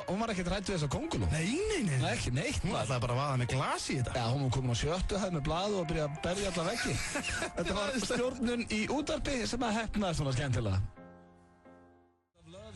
hún var ekkert rædd við þessa kóngulum nei, ekki neitt hún ætlaði bara að vaða með glasi í þetta hún var komin á 7. hæð með blað og byrja að berja alla veggi þetta var stjórnun í útvarpi sem að heppnaði svona skemmtilega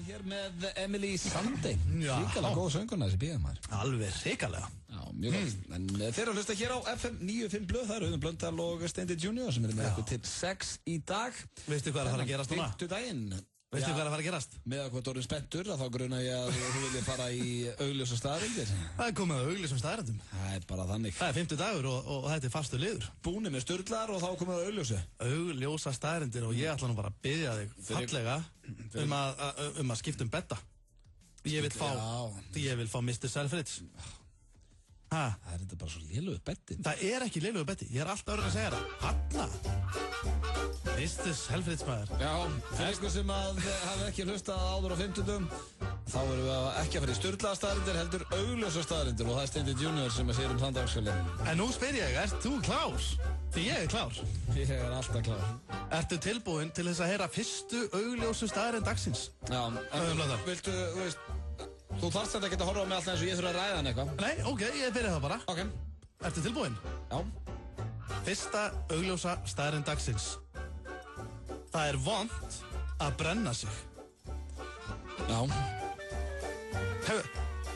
hér með Emily Sandé ríkalega góð sönguna þessi bíðamær alveg ríkalega mjög góð en þeir eru að hlusta hér á FM 95 Blöð það eru Auðun Blöndal og Steindi Junior sem eru með eitthvað til 6 í dag veistu hvað er að fara að gerast núna? Veistu hvað er að fara að gerast? Með að hvað orðin spenntur að þá gruna ég að þú vilja fara í augljósa staðarindir það er komið að augljósum staðarindum það er bara þannig það er 50 dagur og þetta er fastur liður búnir með sturlar og þá komið að augljósa staðarindir og ég ætla nú bara að biðja þig fallega að skipta betta ég vil fá Mr. Selfridge það er þetta bara svo lélugur betti það er ekki lélugur betti ég er alltaf örugglega að segja það Hanna Mr. Selfridge maður já, fyrir ykkur sem að hafa ekki hlustað áður á 50 þá erum við ekki að fara í sturlaða staðarindir heldur augljósa staðarindir og það er Steindi Junior sem að segja þandagsfjölinn en nú spyr ég, ert þú klár? Því ég er klár ég er alltaf klár ertu tilbúinn til þess að heyra fyrstu augljósu staðarind dagsins? já, viltu, þú þarfst þetta ekki að horfa á mig alltaf eins og ég þurfa að ræða hann eitthvað nei, ok, ég byrja það bara ok ertu tilbúinn? já fyrsta augljósa staðarind dagsins það er vont að brenna sig já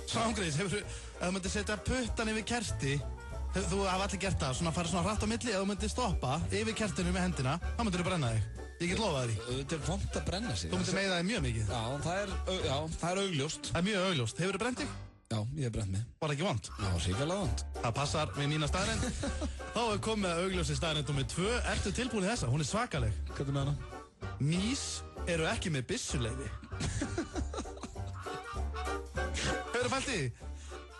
Sángreis, ef þú myndir setja puttan yfir kerti þú hafa allir gert það, svona fara svona hratt á milli ef þú myndir stoppa yfir kertinu með hendina þá myndir þú brenna þig, ég get lofað því þetta er vont að brenna sig þú myndir meiða þig mjög mikið já, það er augljóst það er mjög augljóst, hefur þú brennt þig? já, ég hef brennt mig var ekki vont? já, síkvæðlega vont það passar með mína staðarind þá er komið að augljósi staðarind nummer 2 ertu tilbúin í þessa, hún er svakaleg hvað er með hana? Mýs eru ekki með byssuleyfi hefur þú fælt í því?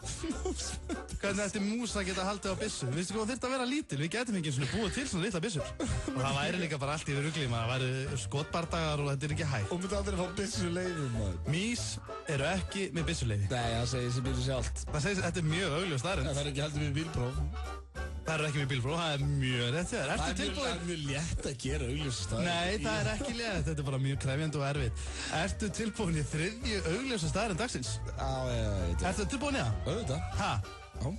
hvernig ætti mús að geta haldið á byssu veistu hvað þurft að vera lítil við getum ekki eins og búið til svona litla byssur og það væri líka bara allt í rugli það væri skotbardagar og þetta er ekki hægt og myndi aldrei fá byssuleyfi mýs eru ekki með byssuleyfi nei, það segir sér bílu sjálft þetta er mjög augljós staðarind það er ekki heldur við bílpróf það er ekki með bílpróf, það er mjög rétt þér ertu tilbúin? það er mjög létt að gera augljósa staðarind nei, það er ekki létt, þetta er bara mjög krefjandi og erfitt ertu tilbúin í þriðju augljósa staðarind dagsins? ertu tilbúin í það? auðvitað ha? já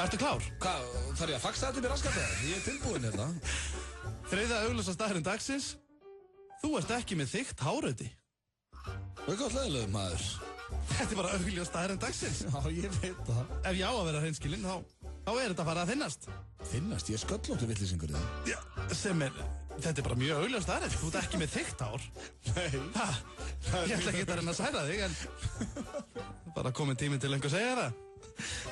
ertu klár? hvað, þarf ég að faxa þetta mér raskat það? ég er tilbúin hérna þriðja augljósa staðarind dagsins þú ert ekki með þykkt hárauti og ekki alltaf leðilegum maður þetta er bara augljós staðarind dagsins já, ég veit það ef ég á að vera hreinskilinn þá er þetta að fara að þinnast ég er sköllóttu villisingur í það já, þetta er bara mjög augljós staðarind þú ert ekki með þykkt hár nei ég ætla ekki að reyna að særa þig en bara komin tíminn til einhver að segja það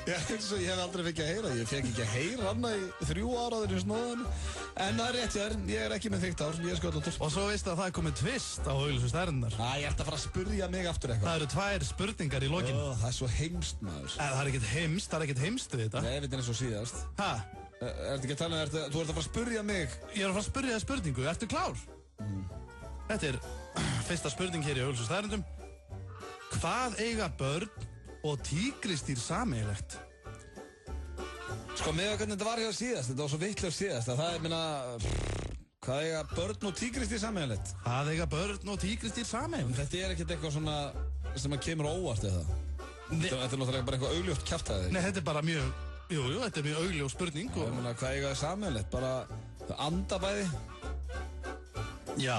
já, eins og ég hef aldrei fengið að heyra ég fekk ekki að heyra hana í 3 áraður í snóðan en það er rétt ég er ekki með þykkt hár, ég er sköllóttur og svo veistu að það er komið tvist á augljósu staðarinnar ég ætla að fara að spyrja mig aftur eitthvað það eru 2 spurningar í lokin það er svo heimst maður það er ekkert heimst við þetta nei, við erum svo síðast ertu ekki að tala þú ert að fara að spyrja mig ég er að fara að spyrja það spurningu, ertu klár? Þetta er fyrsta spurning hér í augljósu staðarindum hvað eiga börn og tígristýr sameiginlegt? sko, með hvernig þetta var hér síðast þetta var svo vitlaust síðast það er minna hvað eiga börn og tígristýr sameiginlegt? Hvað eiga börn og tígristýr sameiginlegt? Þetta er ekkert eitthvað svona sem að kemur óvart eða þetta er náttúrulega bara eitthvað augljóst kjaftaði nei, þetta er bara mjög þetta er mjög augljós spurning og ég meina, hvað eiga sameiginlegt? bara andabæði? já,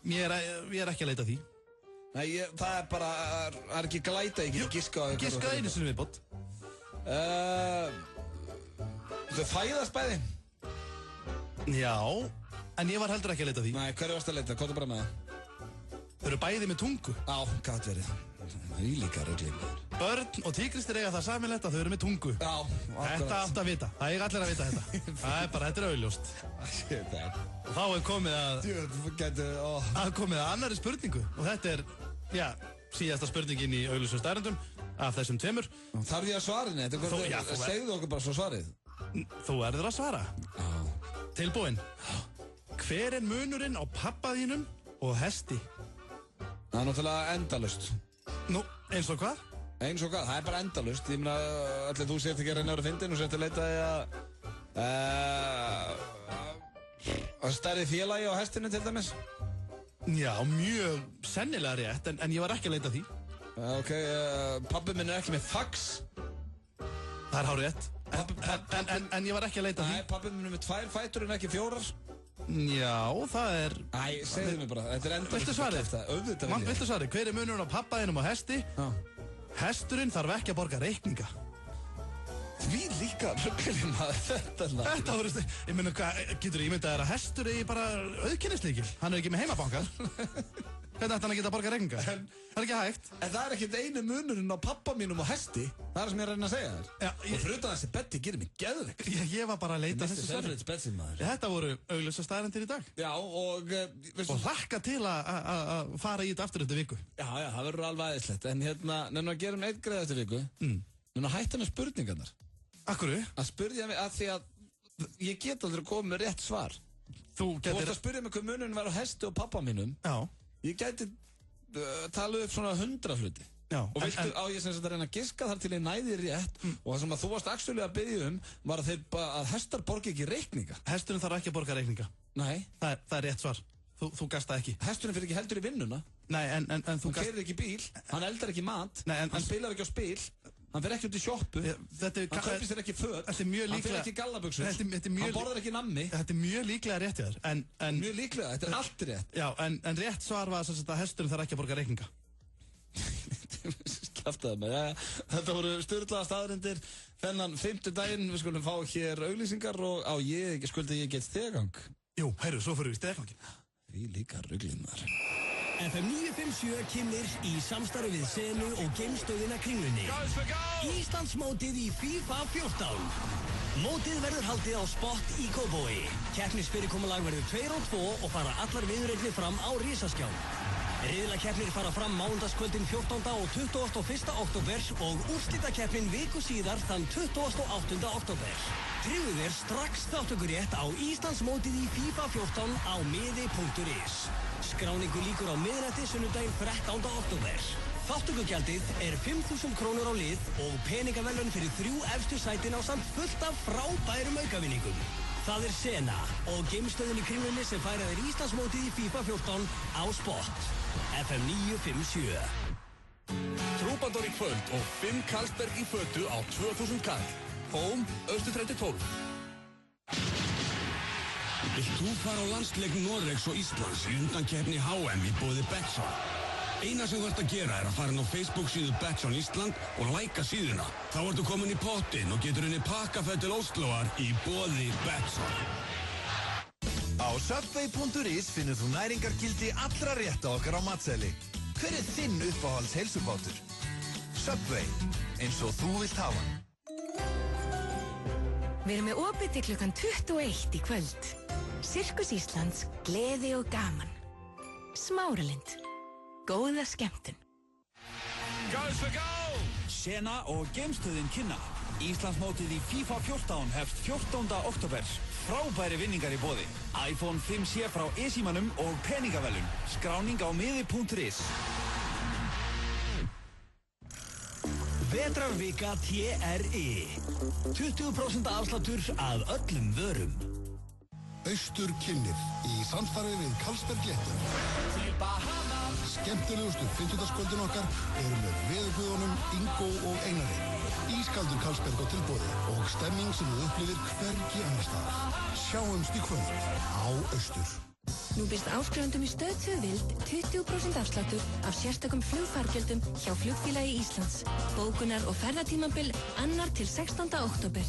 ég er ekki að leita því nei, það er bara það er ekki glæta, ég get giska einu sinni viðbót þau fæðast bæði já, en ég var heldur ekki að leita því nei, hverju varst að leita, hvað er bara með það? þau eru bæði með tungu á, gæt verið líka rögling börn og tígristir eiga það sameiginlegt að þau eru með tungu já, þetta átt að vita, það eiga allir að vita þetta það er bara, þetta er augljóst og þá er komið að annari spurningu og þetta er, já, síðasta spurningin í augljósum staðarindum af þessum 2 þarf ég að svara henni? segðu okkur bara svo svarið þú verður að svara tilbúin Hver munurinn á pappa þínum og hesti? Það náttúrulega endalaust. Nú, eins og hvað? Eins og hvað, það bara endalaust. Ég meina, allir þú sért ekki að reyna að vera fyndin og sért að leita að stærri félagi á hestinu til dæmis. Já, mjög sennilega rétt, en ég var ekki að leita því. Ok, pabbi minn ekki með fax. Það hár rétt. En ég var ekki að leita því. Nei, pabbi minn með 2 fætur en ekki 4. Já, það er... Æ, segðu mig bara, þetta er endalaust. Viltu svarið? Viltu svarið? Hver munurinn á pappa þínum og hesti? Já. Hesturinn þarf ekki að borga reikninga. Því líka rugglinn maður þetta. Þetta voru, ég meina, getur ímyndað að hestur eigi bara auðkennislykil? Hann er ekki með heimabanka. Hvernig ætti hann að geta að borga reikninga? Það er ekki hægt. En það er ekkert einu munurinn á pappa mínum og hesti. Það er sem ég reyna að segja þér. Og fyrir utan þessi betti gerir mig geðveikt. Ég var bara að leita þessu sverri. Þetta voru augljósa staðarendir í dag. Já, og hlakka til að fara í þetta aftur eftir viku. Já, það verður alveg aðeinslegt. En nefnum að gera eitt greið eftir viku. Nefnum að hætta með spurningarnar. Akkurru? Að spurja mig að því að ég get aldrei komið með rétt svar. Þú vorst að spurja mig hvað munurinn var á hesti og pappa mínum. Já. Ég gæti tala upp svona 100 hluti. Já. Og viltu á ég sem sagt að reyna að giska þar til ég næði rétt og það sem að þú varst actually að biðja var að hestar borgi ekki reikninga. Hesturinn þarf ekki að borga reikninga. Nei. Það er rétt svar. Þú gasta ekki. Hesturinn fyrir ekki heldur í vinnuna. Nei, en þú gasta... Hann keyrir ekki bíl, hann eldar ekki mat, hann spilar ekki á spil, hann fer ekki út í sjoppu, hann kaupir sér ekki föt, hann fer ekki í gallabuxur, hann borðar ekki nammi. Þetta er mjög líklega rétt hjá þér. Mjög líklega, þetta er allt rétt. Já, en rétt svar var að hesturinn þarf ekki að borga reikninga. Kjaftaði mig, þetta voru sturlaða staðarindir þennan 5. daginn. Við skulum fá hér auglýsingar og ég get stegang. Jú, heyrðu, svo fyrir við stegangin. Því líka ruglínar. FM 957 kynnir í samstarfi við Senu og geimstöðina Kringlunni. Íslandsmótið í FIFA 14. Mótið verður haldið á Spot í Kópavogi. Keppnisfyrirkomulag verður 2 og 2 og fara allar viðureignir fram á risaskján. Riðlakeppnir fara fram mánudagskvöldin 14. og 21. október og úrslitakeppnin viku síðar þann 28. október. Tryggðu þér strax þátttökurétt á Íslandsmótið í FIFA 14 á miði.is. Skráningu lýkur á miðnætti sunnudaginn 13. október. Þátttökugjaldið er 5.000 krónur á lið og peningaverðlaun fyrir 3 efstu sætin ásamt fullt af frábærum aukavinningum. Það er Sena og geimstöðin í Kringlunni sem færa þér Íslandsmótið í FIFA 14 á Spot. FM 957. Trúbador í kvöld og 5 Karlsberg í fötu á 2000 kall. Hóm, Austurstræti 12. Vilt þú fara á landsleik Noregs og Íslands í undankeppni HM í boði Betsson? Eina sem þú ert að gera er að fara inn á Facebook síðu Betsson Ísland og læka síðuna. Þá ertu komin í pottinn og getur henni pakkafett til Óslóar í boði Betsson. Á Subway.is finnur þú næringargildi allra rétta okkar á matseðli. Hver er þinn uppáhalds heilsubátur? Subway, eins og þú vilt hafa. Við erum með opið til klukkan 21 í kvöld. Sirkus Íslands, gleði og gaman. Smáralind. Góða skemmtun. Goes for goal! Sena og geimstöðin kynna. Íslandsmótið í FIFA 14 hefst 14. október. Frábæri vinningar í boði. iPhone 5C frá e-símanum og peningaverðlaun. Skráning á miði.is. Vetrarvika TRI. 20% afsláttur af öllum vörum. Austur kynnir í samstarfi við Carlsberg Glettur. Skemmtilegustu 50-skvöldin okkar eru með veðurguðunum Ingo og Einari. Ískaldur Carlsberg á tilboði og stemming sem þú upplifir hvergi annars staðar. Sjáumst í kvöld á Austur. Nú býðst áskrifendum í Stöð 2 Vild 20% afsláttur af sérstökum flugfargjöldum hjá Flugfélagi Íslands. Bókunar- og ferðatímabil 2. til 16. október.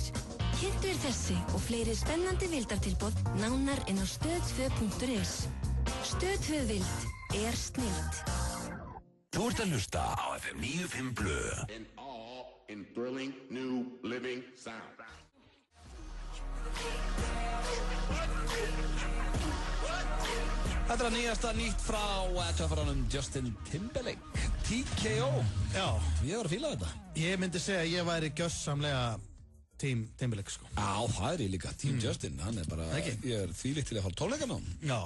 Kynntu þér þessi og fleiri spennandi vildartilboð nánar inn á stöð2.is. Stöð 2 Vild er snilt. Þú ert að hlusta á FM 95 Blu. In thrilling new living sound. Þetta er að nýjasta nýtt frá töffaranum Justin Timberlake, TKO. Já. Ég var að fíla þetta. Ég myndi segja að ég væri gjörsamlega Team Timberlake, sko. Já, það ég líka, Team Justin, hann bara, ég þvílíkt til að fá tónleika með hann. Já.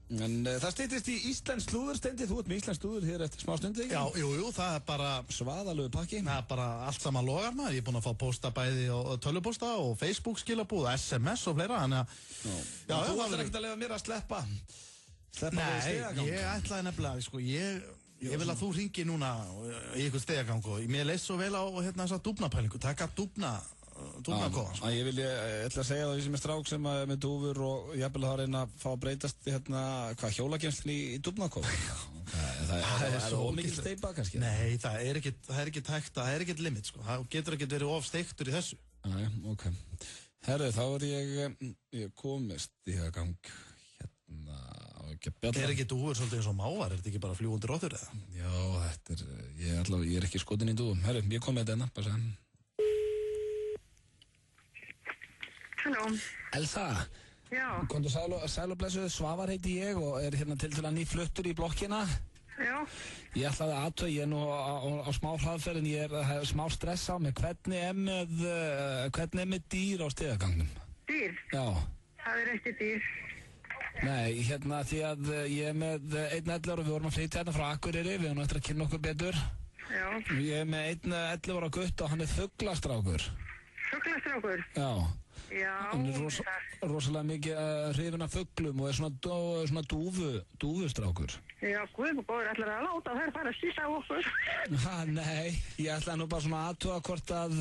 En það styttist í Íslensk slúður, Steindi, þú ert með Íslensk slúður hér eftir smá stundi, ekki? Já, jú, það bara... Svaðalögu pakki. Það bara allt saman logar maður, ég búinn að fá posta bæði og tölvupósta og Facebook skilabúð, SMS og fleira, þannig að... Já, þú ætlar ekkert að lefa mér að sleppa Nei, ég ætlaði nefnilega, sko, ég vil að þú ringi núna í einhvern stegagang og mér leist svo vel á þessa dúfnapælingu, taka dúfnakóðan. Ég ætla að segja það sem er strák sem með dúfur og jafnvel að reyna að fá að breytast hjólagemslinn í dúfnakóð. Það er ómikil steipa kannski? Nei, það er ekkert hægt, það er ekkert limit, sko, það getur ekkert verið of steiktur í þessu. Já, ok. Herru, þá ég komist í það gang hérna á ekki að bjalla. Er ekki dúfur svolítið eins og mávar, er þetta ekki bara fljúgandi róttur eða? Já, ég er ekki skotin í dúfum. Herru, ég kom með þetta, bara segja. Halló. Elsa. Já. Komdu sæl og blessuð, Svavar heiti ég og er hérna til að nýfluttur í blokkina. Já. Ég ætlaði aðtöð, ég er nú á smá hraðferð en ég er smá stress á mig. Hvernig er með dýr á stigagangnum? Dýr? Já. Það er ekki dýr. Nei, hérna því að ég er með 1.11 og við vorum að flytja hérna frá Akureyri, við erum eftir að kynna okkur betur. Já. Ég er með 1.11 ára gutt og hann er fuglastrákur. Fuglastrákur? Já. Já. Hann er rosalega mikið hrifinn af fuglum og er svona dúfustrákur. Já, guð og góður, ætlar að láta þær fara að skýta á okkur. Nei, ég ætlaði nú bara svona aðtuga hvort að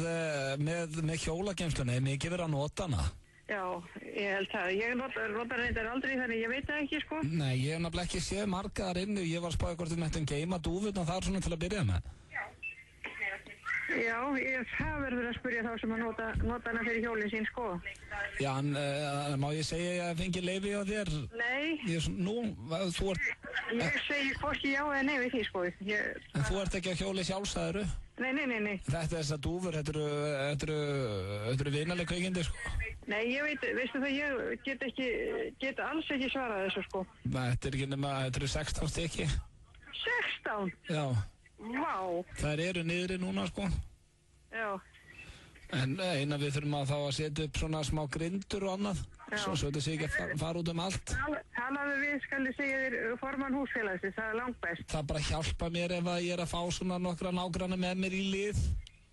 með hjólagemslunni er mikið verið að nota hana. Já, ég held það. Ég nota reyndar aldrei þannig, ég veit það ekki, sko. Nei, ég hef nefnilega ekki séð marga þar inni og ég var að spáði hvort við mættum geima dúfurna þar svona til að byrja með. Já, það verður að spyrja þá sem að nota hana fyrir hjólinn sín, sko. Já, en má ég segja að ég fengi leyfi á þér? Nei. Þú ert... Ég segi hvorki já eða nei við því, sko. En þú ert ekki á hjóli sjálfstæðuru? Nei. Þetta er þessar dúfur, þetta eru vinaleg kveikindi, sko. Nei, ég veistu það, ég get alls ekki svarað þessu, sko. Þetta er ekki nema, þetta eru 16 stykki. 16? Já. Vá. Þær eru niðri núna, sko. Já. En eina við þurfum að þá að setja upp svona smá grindur og annað. Svo þetta sé ekki að fara út um allt. Talaðu við, skal ég segja þér, formann húsfélagsins, það er langt best. Það bara hjálpa mér ef að ég er að fá svona nokkra nágranna með mér í lið.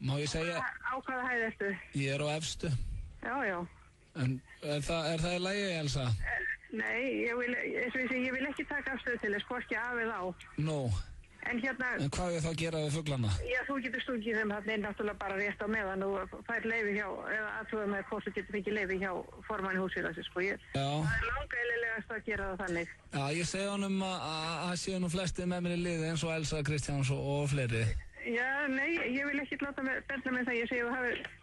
Má ég segja... Á hvaða hæð ertu? Ég er á efstu. Já. En er það í lagi, Elsa? Nei, ég vil ekki taka afstöð til þess, hvorki af eða á. Nú. En hérna... En hvað er það að gera við fuglana? Já, þú getur stungið þeim þarna inn náttúrulega bara rétt á meðan og fær leyfi hjá, eða aðtúða með hvort þú getur fengið leyfi hjá formanni húsfélagsins, sko. Það er langeðlilegast að gera það þannig. Já, ég segi honum að séu nú flestið með mér í liði eins og Elsa Kristjáns og fleiri. Já, nei, ég vil ekki láta benda með það,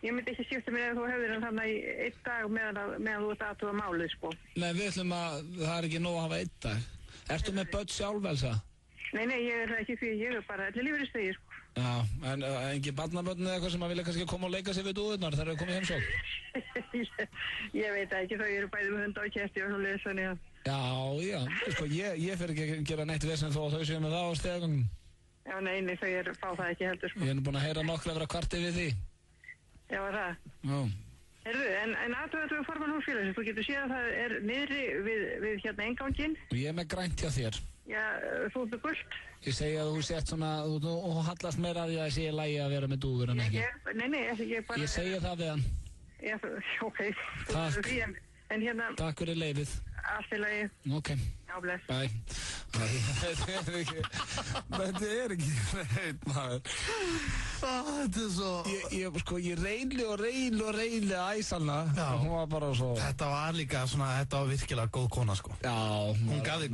ég myndi ekki skipta mér ef þú hefur hann þannig í 1 dag meðan þú ert aðtúða málið, sko. Nei, við ætlum að það er ekki nóg að hafa 1 dag. Ertu með börn sjálf, Elsa? Nei, ég er ekki því, ég er bara allir lífeyrisstegir, sko. Já, en engin barnabörn eða eitthvað sem að vilja kannski koma og leika sér við dúðurnar þegar þau komið heimsókn? Ég veit ekki, þau eru bæði með hunda og kesti og svo leiðis þannig að... Já, sko, ég fer ekki að gera neitt vesen þó að þau séu með það á stegagangum. Já, nei, þau fá það ekki heldur, sko. Ég er búin að heyra nokkla vera kvartið við því. Já, það? Já. Herðu, en aðtöðu formann húsfélagsins, þú getur séð að það er niðri við hérna einganginn. Ég er með grænt hjá þér. Já, þú ert með gult. Ég segi að þú sett svona, þú hallast meira að ég sé í lagi að vera með dúfur en ekki. Nei, ég bara... Ég segi það við hann. Já, ok. Takk. En hérna... Takk fyrir leifið. Allt í lagi. Ok. Já, bless. Bye. Þetta er ekki neitt, maður. Þetta er svo... Ég reyli að æsa hana. Já. Hún var bara svo... Þetta var líka svona, þetta var virkilega góð kona, sko. Já. Hún gaf þig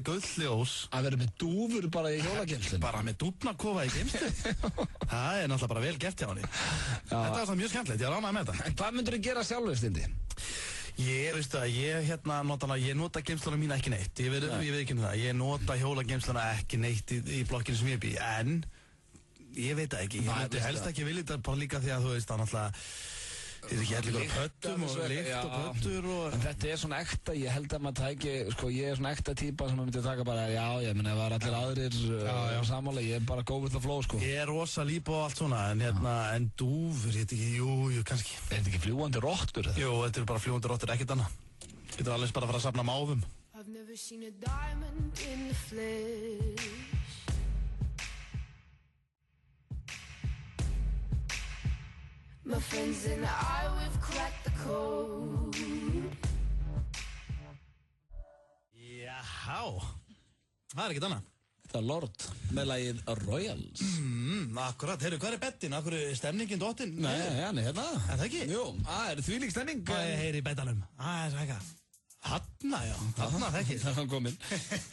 gull ljós. Að vera með dúfur bara í hjólageymslunni. Bara með dúfnakofa í geymslunni. Það er náttúrulega bara vel gert hjá henni. Þetta var svona mjög skemmtilegt, ég ránaði með þetta. En hvað myndur þið gera sjálfur, Steindi? Ég nota geymsluna mína ekki neitt. Ég veit ekki um það. Ég nota hjólageymsluna ekki neitt í blokkinu sem ég bý. En, ég veit það ekki. Ég myndi helst ekki vilja þetta bara líka því að þú veist það náttúrulega... Þið ekki allir bara pöttum og lykt og pöttur og... En þetta svona ekta, ég held að maður tæki, sko, ég svona ekta típa sem maður myndi taka bara, ég menn, ef það allir aðrir sammála, ég bara go with the flow, sko. Ég rosa líp og allt svona, en dúfur, ég ekki, jú, kannski. Er þetta ekki fljúgandi rottur? Jú, þetta bara fljúgandi rottur, ekkert annað. Getur alveg bara að fara að safna máfum. I've never seen a diamond in the flesh. My friends and I, we've cracked the code. Jáhá, það ekkert annað. Þetta Lord með lagið Royals. Akkurat, heyrðu, hvað bettin? Akkur er stemningin dottinn? Nei, hérna. Er það ekki? Jú, það þvílík stemning. Hvað heyri í betanum? Það er eitthvað. Hanna, já, hanna það ekki. Það er komin.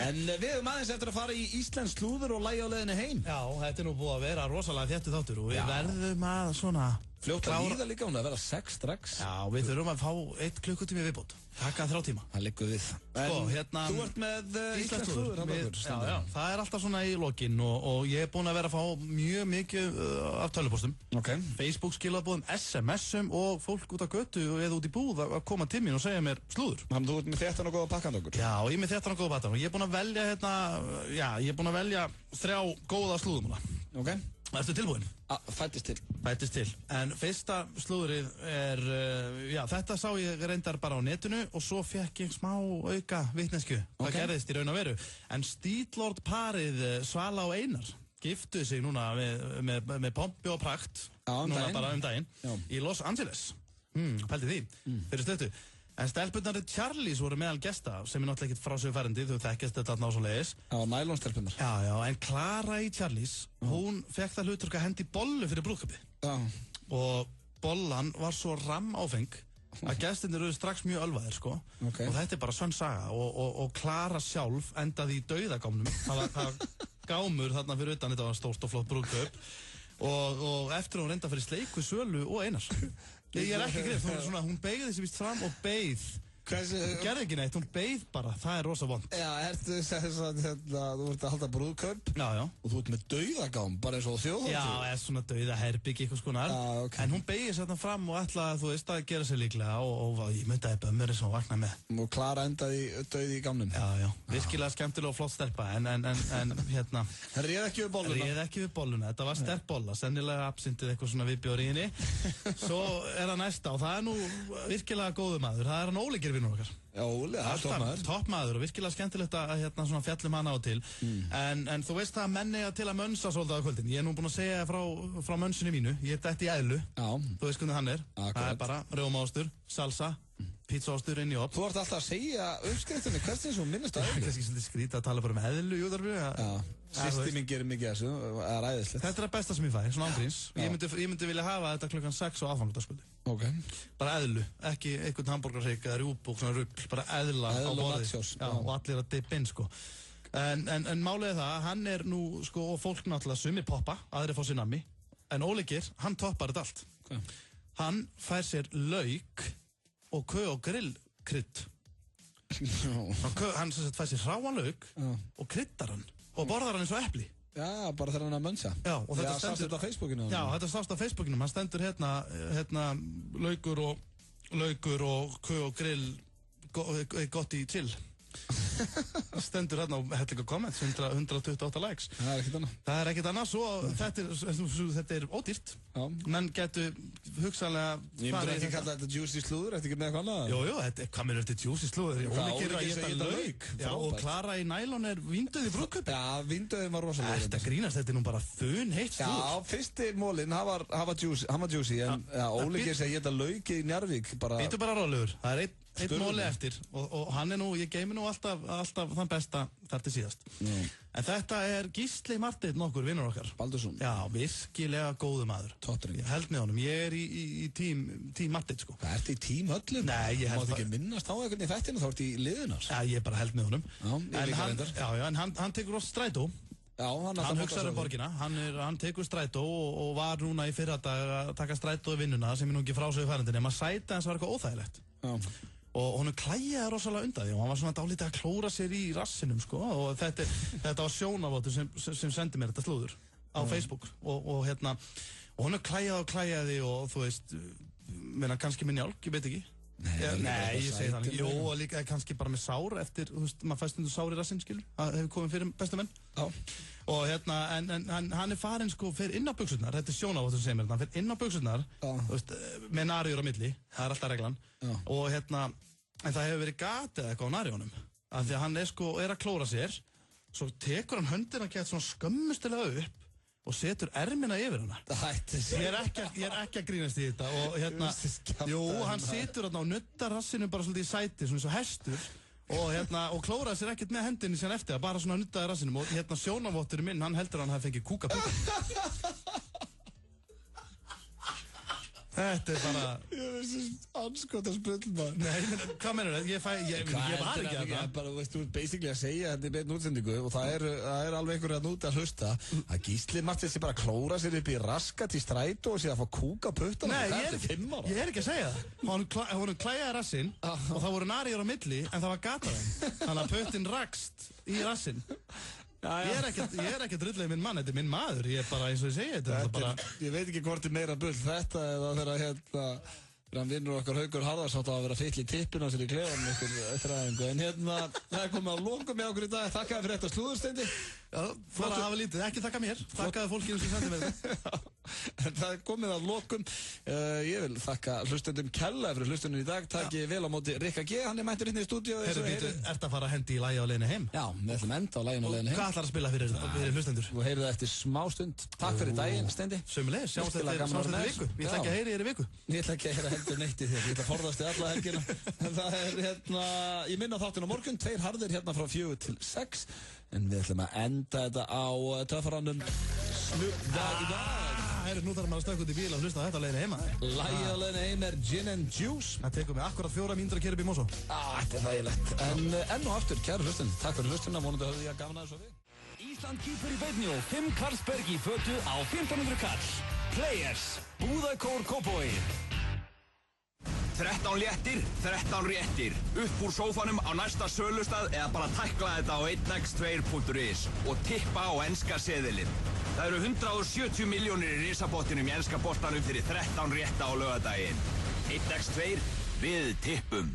En við höfum aðeins eftir að fara í Íslands slúður og lagi á leiðinni heim. Já, þetta nú búið að vera rosalega þéttu þáttur og við verðum að svona... Fljótt að líða líka, hún að vera 6 strax. Já, við þurfum að fá 1 klukkutími viðbót. Taka 3 tíma. Það liggur við. Sko, hérna... Þú ert með Íslands slúður. Já, það er alltaf svona í lokin og ég er búinn að vera að fá mjög mikið af tölvupóstum. Facebook skilabóðum, SMS-um og fólk út á götu eða út í búð að koma til mín og segja mér slúður. Þannig þú ert með 13 og góða pakkan okkur. Já, ég er með 13 og góða pakkan og ég er búinn að velja ég er búinn að velja 3 góða slúðum núna. Ertu tilbúin? Fættist til. Fættist til. En fyrsta slúðrið er, þetta sá ég reyndar bara á netinu og svo fekk ég smá auka vitneskju. Það gerðist í raun og veru. En stíllord parið Svala og Einar giftuðu sig núna með pompi og prakt. Núna bara daginn. Í Los Angeles. Pældi því. Fyrir stöttu. En stelpunarnir Charlies voru meðal gesta sem er náttúrulega ekkert frásögufærandi, þau þekkjast þetta alltaf á svo leiðis. Já, nælonstelpunar. Já, en Clara í Charlies, hún fekk það hlutverk að hendi bollu fyrir brúðkaupi. Já. Og bollan var svo rammáfeng að gestirnir eru strax mjög ölvaðir, sko. Og þetta er bara sönn saga og Clara sjálf endaði í dauðagámnum. Það var gámur þarna fyrir utan, þetta var stórt og flott brúðkaup. Og eftir hún reynda fyrir Sleik við Svölu og Einars. Ég er ekki greið, hún beigði sig vist fram og beigð. Hún gerði ekki neitt, hún beigð bara, það er rosa vond. Já, ertu þess að þú ert að halda brúðkaup. Já. Og þú ert með dauðagám, bara eins og þjóðhátíð. Já, eða svona dauðaherbyggi eitthvað skonar. En hún beigði sig þarna fram og ætlaði, þú veist, að gera sig líklega og ég myndaði bömmurinn sem hún vaknaði með. Og Clara endaði dauði í gámnum. Já, virkilega skemmtilega og flott stelpa, en hérna... Það réð ekki við bolluna. Réð ekki við bolluna, þetta var sterk bolla, sennilega absintið eitthvað svona viðbjór í henni. Svo er það næsta og það er nú virkilega góður maður, það er hann Óli Geir vinur okkar. Já, Óli, það er toppmaður. Toppmaður og virkilega skemmtilegt að svona fjallum hana á til. En þú veist það að menn eiga til að mönsa svolítið á kvöldin. Ég er nú búinn að segja frá mönsunni mínu, ég er dætt í eðlu. Já. Þú veist hvernig hann er. Það er bara rjómaostur, salsa, pizzaostur inn í opn. Þú ert alltaf að segja uppskriftinni, hvernig sem þú minnist að eðlu? Kannski svolítið skrítið að tala bara um eðlu í útvarpi. Systir mín gerir mikið þessu, það er ræðislegt. Þetta er það besta sem ég fæ, svona ángríns. Ég myndi vilja hafa þetta klukkan 6 á aðfangadagskvöldi. Bara eðlu, ekki einhvern hamburgarhrygg eða rjúb og svona rugl, bara eðla á borði. Og allir að dippa inn, sko. En málið er það, hann er nú, sko, og fólk náttúrulega sumir poppa, aðrir fá sér nammi. En Óli Geir, hann toppar þetta allt. Hann fær sér lauk og kö og grillkrydd. Hann fær sér hráan lauk og kryddar hann. Og borðar hann eins og epli. Já, bara þegar hann að mönsa. Já, og þetta sást þetta á Facebookinu. Já, þetta sást á Facebookinu. Hann stendur hérna laukur og kø og grill gott í chill. Stendur hérna og hellinga comments, 128 likes. Það er ekkert annað. Það er ekkert annað, svo þetta er ódýrt. Menn getur hugsanlega... Ég myndi ekki kalla þetta juicy slúður, eftir ekki með eitthvað annað. Jú, hvað mér er þetta juicy slúður? Óli gerir að geta lauk. Já, og Clara í nælon er vínduð í brúðkaupi. Já, vínduðin var rosalega. Þetta grínast, þetta er nú bara þun heitt slúður. Já, fyrsti mólinn, hann var juicy, en Óli gerir að geta lauk í Njarðvík. Býtu bara rólegur, það er einn móli eftir og hann er nú, ég geymi nú alltaf þann besta þar til síðast. En þetta er Gísli Marteinn nokkur, vinnur okkar. Baldursson. Já, virkilega góðu maður. Tottring. Ég held með honum, ég er í tím Marteinn, sko. Hvað, ertu í tím öllum? Nei, ég held það. Mátt ekki minnast á einhvern í þættinu, þá ertu í liðunars. Já, ég bara held með honum. Já, ég líka reyndar. Já, en hann tekur oss strætó. Já, hann hugsaður um borgina, hann tekur strætó og var núna í fyrradag að taka strætó í vinnuna sem er nú ekki frásögu færandi nema sæta hans var eitthvað óþægilegt. Já. Og honum klæjaði rosalega undan því og hann var svona dálítið að klóra sér í rassinum, sko, og þetta var sjónavottur sem sendi mér þetta slúður á Facebook og honum klæjaði og þú veist, meina kannski með njálk, ég veit ekki. Nei, ég segi það ekki. Jó, og líka kannski bara með sár eftir, þú veist, maður fæst stundu sár í rassinn, skilur. Það hefur komið fyrir bestu menn. Já. Og hérna, en hann farin sko, fer inn á buxurnar, þetta sjónavottur sem segir mér þetta, hann fer inn á buxurnar, þú veist, með narjur á milli, það alltaf reglan. Og hérna, en það hefur verið gatið eitthvað á narjónum. Af því að hann sko, að klóra sér, svo tekur hann höndina gett svona skömmustilega upp og setur ermina yfir hana. Ég er ekki að grínast í þetta og hérna, hann situr þarna og nuttar rassinu bara svolítið í sæti, svona eins og hestur og hérna, og klóraði sér ekkert með hendinni síðan eftir, bara svona nuttaði rassinum og hérna sjónavotturinn minn, hann heldur að hann hafi fengið kúkaputta. Þetta bara... Ég veist, anskotast bull, maður. Nei, hvað mennur það? Ég var ekki að það. Bara, veist, þú ert basically að segja þetta í beinu útsendingu og það er alveg einhverju að núta að hlusta að Gísli Marteinn sé bara að klóra sér upp í raskat í strætó og sé að fá kúka puttana. Nei, ég er ekki að segja það. Hún klæjaði rassinn og það voru narjur á milli en það var gataðinn. Þannig að puttin rakst í rassinn. Ég er ekki drullega minn mann, þetta er minn maður, ég er bara eins og ég segi þetta. Ég veit ekki hvort er meira bull þetta eða þegar hann vinnur okkar Haukur Harðarsson að vera fyll í tippinu á sér í klefanum ykkur þræðingu. En hérna, það er komið að lokum með okkur í dag. Þakkaði fyrir þetta slúðursteindi. Já, flott að hafa lítið, ekki þakka mér. Þakkaði fólkinu sem sendi mér þetta. En það er komið að lokum. Ég vil þakka hlustendum kærlega fyrir hlustendum í dag. Takk ég vel á móti Rikka G. Hann er mættur inn í stúdíu. Ertu að fara að hendi í lagi á leiðinni heim? Já, við ætlum enda á laginu á leiðinni heim. Hvað ætlar að spila fyrir hlustendur? Þú heyrið það eftir smá stund. Takk fyrir daginn, Steindi. Sömuleiðis, sjáumst þetta í viku. Ég ætla ekki að heyra þér í viku. Ég ætla ekki að heyra heldur neitt í þér. Ég ætla að forðast þig alla helgina. En það er hérna, ég minna þáttinn á morgun, 2 harðir hérna frá 4 til 6. En við ætlum að enda þetta á töffarannum Snoop Dogg. Nú þarf maður að stökka út í bíl og hlusta á þetta á leiðinni heima. Lagið á leiðinni heim er Gin and Juice. Það tekur mig akkurat 4 mínútur að keyra upp í Mosó. Þetta er þægilegt. En enn og aftur, kæru hlustandi, takk fyrir hlustunna, vonandi höfðu ég gaman að þessu við. Ísland kýpur í beinni og 5 Carlsberg í fötu á 1500 kall. Players, Búðakór Kópavogi. 13 léttir, 13 réttir. Upp úr sófanum á næsta sölustað eða bara tækla þetta á 1x2.is og tippa á enska seðilinn. Það eru 170 milljónir í risabottinum í enska boltanum fyrir 13 rétta á laugardaginn. 1x2, við tippum.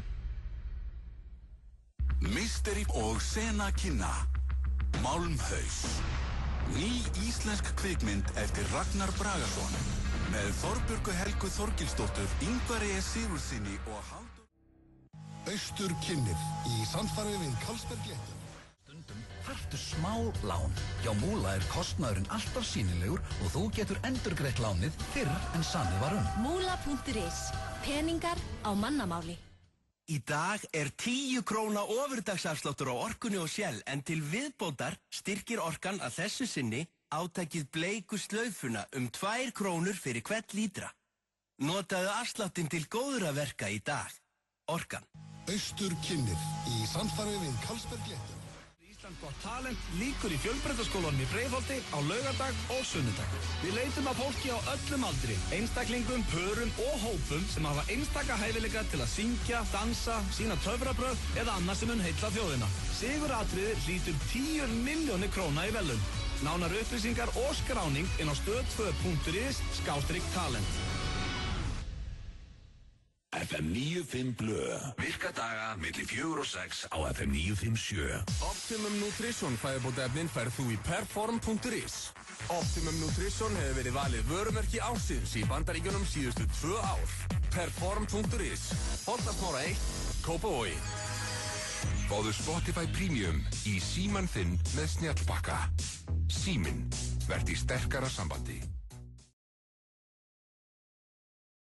Mystery og Sena kynna Málmhaus. Ný íslensk kvikmynd eftir Ragnar Bragason með Þorbjörgu Helgu Þorgilsdóttur, Ingvari Sigurðssyni og Halldór Austur kynnir í samstarfi við Carlsberg Léttur. Stundum þarftu smá lán. Hjá Múla er kostnaðurinn alltaf sýnilegur og þú getur endurgreitt lánið fyrr en samið var Múla.is. Peningar á mannamáli. Í dag er 10 króna ofurdagsafsláttur á Orkunni og Shell en til viðbótar styrkir Orkan að þessu sinni átækið bleiku slaufuna 2 krónur fyrir hvern lítra. Notaðu afsláttinn til góðra verka í dag. Orkan. Austur kynnir í samstarfi við Carlsberg Léttur. Ísland gott talent líkur í fjölbrautaskólanum í Breiðholti á laugardag og sunnudag. Við leitum að fólki á öllum aldri, einstaklingum, pörum og hópum sem hafa einstaka hæfileika til að syngja, dansa, sína töfrabröð eða annað sem mun heilla þjóðina. Siguratriði hlýtur 10 milljónir króna í velun. Nánar upplýsingar og skráning inn á stöð2.is/talent. FM 95 Blö. Virka daga milli 4 og 6 á FM 957. Optimum Nutrition fæðubótaefnin færð þú í perform.is. Optimum Nutrition hefur verið valið vörumerki ársins í Bandaríkjunum síðustu 2 ár. Perform.is. Holtasmára 1, Kópavogi. Fáðu Spotify Premium í símann þinn með snjallbakka. Síminn, verð í sterkara sambandi.